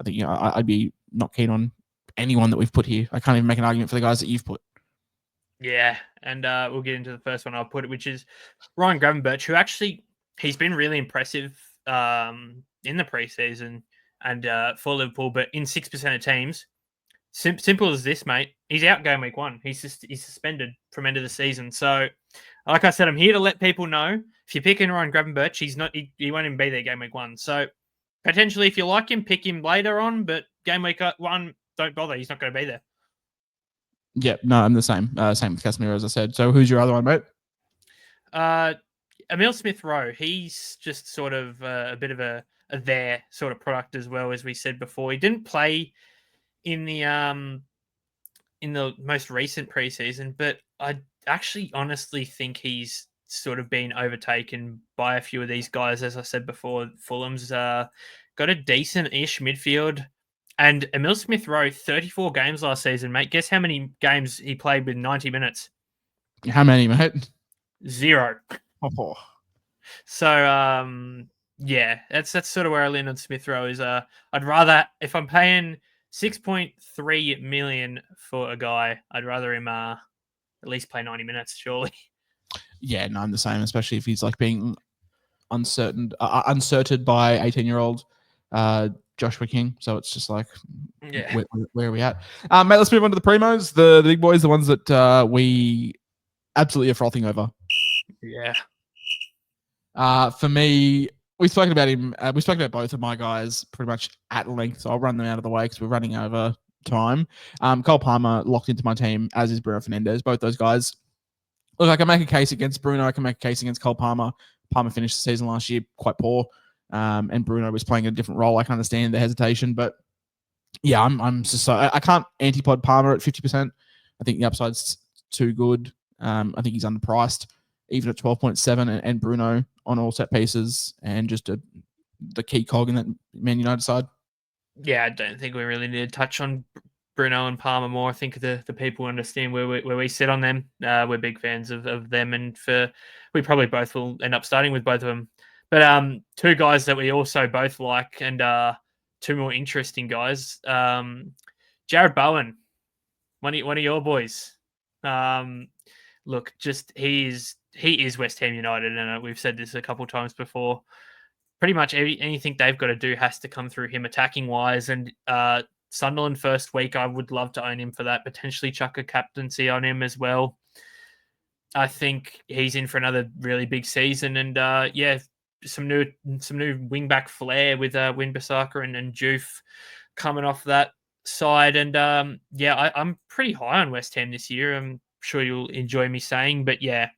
Speaker 1: think I'd be not keen on anyone that we've put here. I can't even make an argument for the guys that you've put.
Speaker 2: Yeah, and we'll get into the first one I'll put, which is Ryan Gravenberch, who actually, he's been really impressive in the preseason and for Liverpool, but in 6% of teams. Simple as this, mate. He's out game week 1. He's suspended from end of the season. So, like I said, I'm here to let people know, if you're picking Ryan Gravenberch, he won't even be there game week 1. So, potentially, if you like him, pick him later on, but game week 1, don't bother. He's not going to be there.
Speaker 1: Yeah, no, I'm the same. Same with Casemiro, as I said. So who's your other one, mate?
Speaker 2: Emil Smith-Rowe. He's just sort of a bit of a their sort of product as well, as we said before. He didn't play in the most recent preseason, but I actually honestly think he's sort of been overtaken by a few of these guys. As I said before, Fulham's got a decent-ish midfield. And Emil Smith-Rowe, 34 games last season, mate. Guess how many games he played with 90 minutes?
Speaker 1: How many, mate?
Speaker 2: 0.
Speaker 1: Oh.
Speaker 2: So yeah, that's sort of where I lean on Smith Rowe. Is I'd rather, if I'm paying 6.3 million for a guy, I'd rather him at least play 90 minutes. Surely.
Speaker 1: Yeah, no, I'm the same, especially if he's like being uncertain by 18-year-old Joshua King. So it's just like,
Speaker 2: Yeah.
Speaker 1: where are we at? Mate, let's move on to the primos, the big boys, the ones that we absolutely are frothing over.
Speaker 2: Yeah.
Speaker 1: For me, we've spoken about him. We've spoken about both of my guys pretty much at length, so I'll run them out of the way because we're running over time. Cole Palmer locked into my team, as is Bruno Fernandes. Both those guys. Look, I can make a case against Bruno. I can make a case against Cole Palmer. Palmer finished the season last year quite poor, and Bruno was playing a different role. I can understand the hesitation, but yeah, I'm just so I can't antipod Palmer at 50%. I think the upside's too good. I think he's underpriced, even at 12.7, and Bruno on all set pieces and just the key cog in that Man United side.
Speaker 2: Yeah, I don't think we really need to touch on Bruno and Palmer more. I think the people understand where we sit on them. We're big fans of them, and we probably both will end up starting with both of them. But two guys that we also both like, and two more interesting guys. Jared Bowen, one of your boys. Look, just he is West Ham United, and we've said this a couple times before. Pretty much anything they've got to do has to come through him attacking wise. And Sunderland first week, I would love to own him for that. Potentially chuck a captaincy on him as well. I think he's in for another really big season. And yeah, some new wingback flair with Wan-Bissaka and Juve coming off that side. And yeah, I'm pretty high on West Ham this year. I'm sure you'll enjoy me saying, but yeah,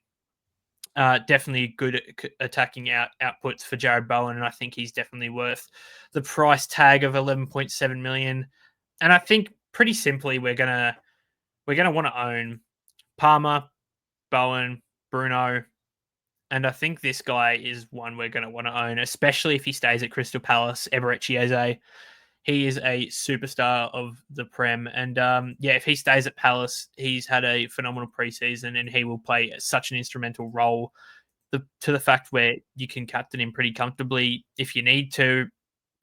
Speaker 2: definitely good attacking outputs for Jared Bowen, and I think he's definitely worth the price tag of 11.7 million. And I think pretty simply we're gonna want to own Palmer, Bowen, Bruno, and I think this guy is one we're gonna want to own, especially if he stays at Crystal Palace. Eberechi Eze. He is a superstar of the Prem. And yeah, if he stays at Palace, he's had a phenomenal preseason and he will play such an instrumental role to the fact where you can captain him pretty comfortably if you need to.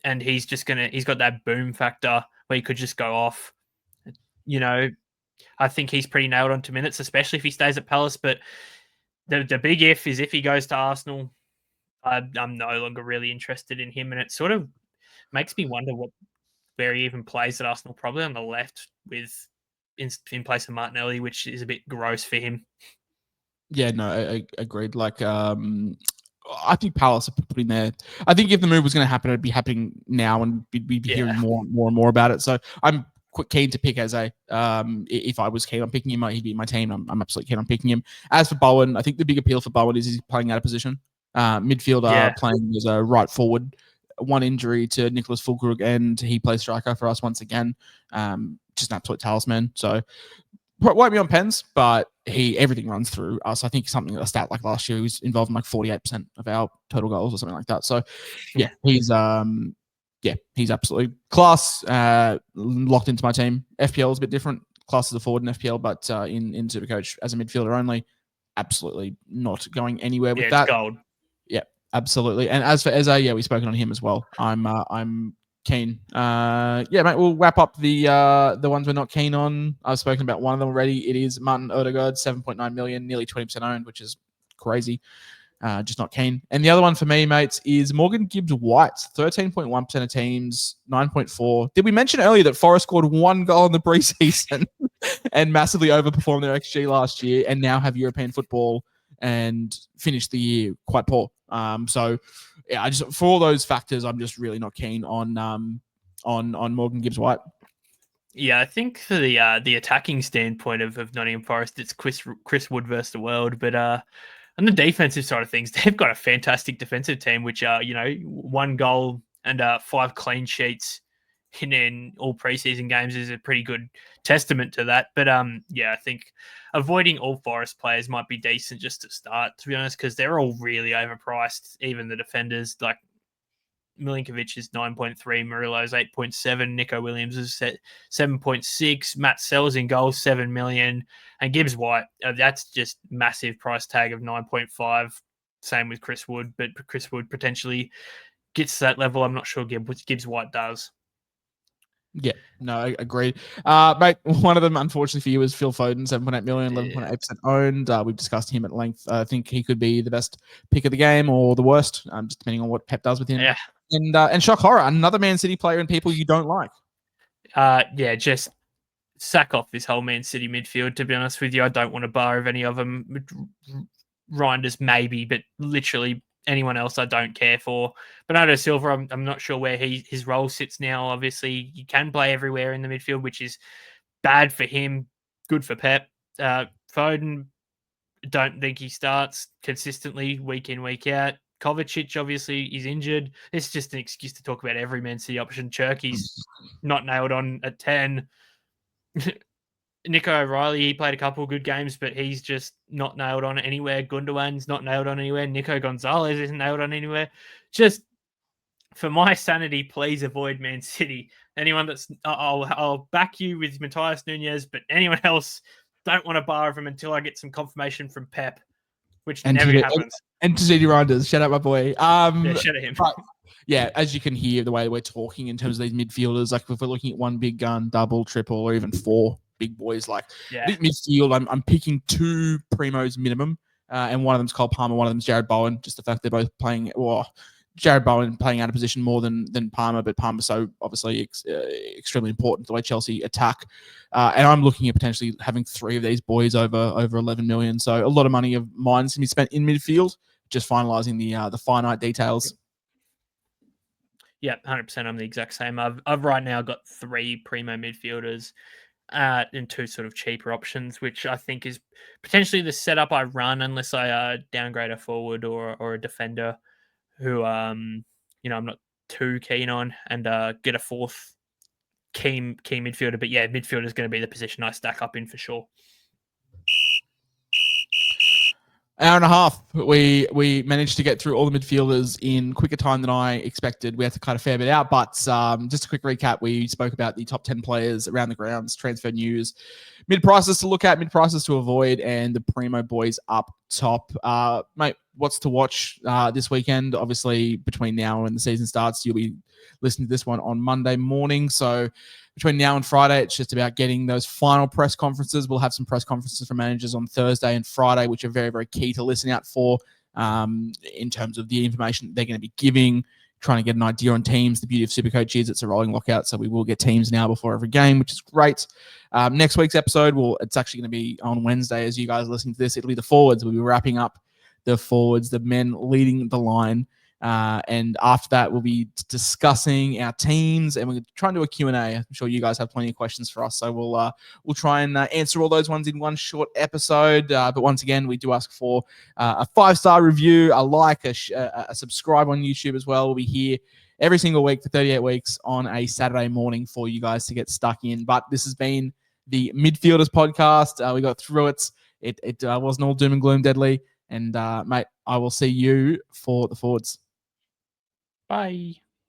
Speaker 2: And he's got that boom factor where he could just go off. You know, I think he's pretty nailed on to minutes, especially if he stays at Palace. But the big if he goes to Arsenal, I'm no longer really interested in him. And it sort of makes me wonder where he even plays at Arsenal, probably on the left with in place of Martinelli, which is a bit gross for him.
Speaker 1: Yeah, no, I agreed. Like, I think Palace are putting there. I think if the move was going to happen, it'd be happening now, and we'd be hearing more and more about it. So I'm keen to pick Eze. If I was keen on picking him, he'd be my team. I'm absolutely keen on picking him. As for Bowen, I think the big appeal for Bowen is he's playing out of position. Midfielder playing as a right forward. One injury to Nicholas Fulkrug, and he plays striker for us once again. Just an absolute talisman. So won't be on pens, but everything runs through us. I think something a stat like last year, he was involved in like 48% of our total goals or something like that. So yeah, he's absolutely class. Locked into my team. FPL is a bit different. Class is a forward in FPL, but in SuperCoach as a midfielder only, absolutely not going anywhere with that.
Speaker 2: It's gold.
Speaker 1: Yeah, absolutely. And as for Eze, yeah, we've spoken on him as well. I'm keen. Yeah, mate, we'll wrap up the ones we're not keen on. I've spoken about one of them already. It is Martin Odegaard, 7.9 million, nearly 20% owned, which is crazy. Just not keen. And the other one for me, mates, is Morgan Gibbs-White, 13.1% of teams, 9.4. Did we mention earlier that Forest scored one goal in the preseason and massively overperformed their XG last year and now have European football and finished the year quite poor? So yeah, for all those factors, I'm just really not keen on Morgan Gibbs-White.
Speaker 2: Yeah, I think for the attacking standpoint of Nottingham Forest, it's Chris Wood versus the world. But on the defensive side of things, they've got a fantastic defensive team, which are, one goal and 5 clean sheets in all preseason games is a pretty good testament to that. But yeah, I think avoiding all Forest players might be decent just to start, to be honest, because they're all really overpriced. Even the defenders, like Milinkovic is 9.3, Murillo's 8.7, Nico Williams is 7.6, Matt Sells in goals 7 million, and Gibbs White, that's just massive price tag of 9.5. Same with Chris Wood, but Chris Wood potentially gets to that level. I'm not sure Gibbs White does.
Speaker 1: Yeah, no, I agree. Mate, one of them, unfortunately for you, is Phil Foden, 7.8 million, 11.8% owned. We've discussed him at length. I think he could be the best pick of the game or the worst, just depending on what Pep does with him.
Speaker 2: Yeah.
Speaker 1: And shock horror, another Man City player and people you don't like.
Speaker 2: Yeah, just sack off this whole Man City midfield, to be honest with you. I don't want a bar of any of them. Reinders maybe, but literally anyone else I don't care for. Bernardo Silva, I'm not sure where his role sits now. Obviously, you can play everywhere in the midfield, which is bad for him, good for Pep. Foden, don't think he starts consistently week in, week out. Kovacic, obviously, is injured. It's just an excuse to talk about every Man City option. Cherky's not nailed on at 10. Nico O'Reilly, he played a couple of good games, but he's just not nailed on anywhere. Gundogan's not nailed on anywhere. Nico Gonzalez isn't nailed on anywhere. Just for my sanity, please avoid Man City. Anyone that's, I'll back you with Matthias Nunez, but anyone else, don't want a bar of them until I get some confirmation from Pep, which never happens.
Speaker 1: And to Zedi Reinders, shout out my boy.
Speaker 2: Yeah, shout out him.
Speaker 1: But, yeah, as you can hear the way we're talking in terms of these midfielders, like if we're looking at one big gun, double, triple, or even four big boys, like midfield, I'm picking two primos minimum, and one of them's Cole Palmer, one of them's Jared Bowen. Just the fact they're both playing, Jared Bowen playing out of position more than Palmer, but Palmer's so obviously extremely important to the way Chelsea attack. And I'm looking at potentially having three of these boys over 11 million. So a lot of money of mine's going to be spent in midfield, just finalising the finite details.
Speaker 2: Yeah, 100%. I'm the exact same. I've right now got three primo midfielders and two sort of cheaper options, which I think is potentially the setup I run unless I downgrade a forward or a defender who I'm not too keen on, and get a fourth key midfielder. But yeah, midfielder is going to be the position I stack up in for sure.
Speaker 1: Hour and a half. We managed to get through all the midfielders in quicker time than I expected. We had to cut a fair bit out, but just a quick recap. We spoke about the top 10 players around the grounds, transfer news, mid prices to look at, mid prices to avoid, and the primo boys up top. Mate, what's to watch this weekend? Obviously, between now and the season starts, you'll be listening to this one on Monday morning. So between now and Friday, it's just about getting those final press conferences. We'll have some press conferences from managers on Thursday and Friday, which are very, very key to listen out for in terms of the information they're going to be giving, trying to get an idea on teams. The beauty of SuperCoach is it's a rolling lockout, so we will get teams now before every game, which is great. Next week's episode, it's actually going to be on Wednesday as you guys listen to this. It'll be the forwards. We'll be wrapping up the forwards, the men leading the line. And after that, we'll be discussing our teams, and we're trying to do a Q&A. I'm sure you guys have plenty of questions for us, so we'll try and answer all those ones in one short episode. But once again, we do ask for a 5-star review, a like, a subscribe on YouTube as well. We'll be here every single week for 38 weeks on a Saturday morning for you guys to get stuck in. But this has been the Midfielders podcast. We got through it. It wasn't all doom and gloom, deadly. And mate, I will see you for the forwards.
Speaker 2: Bye.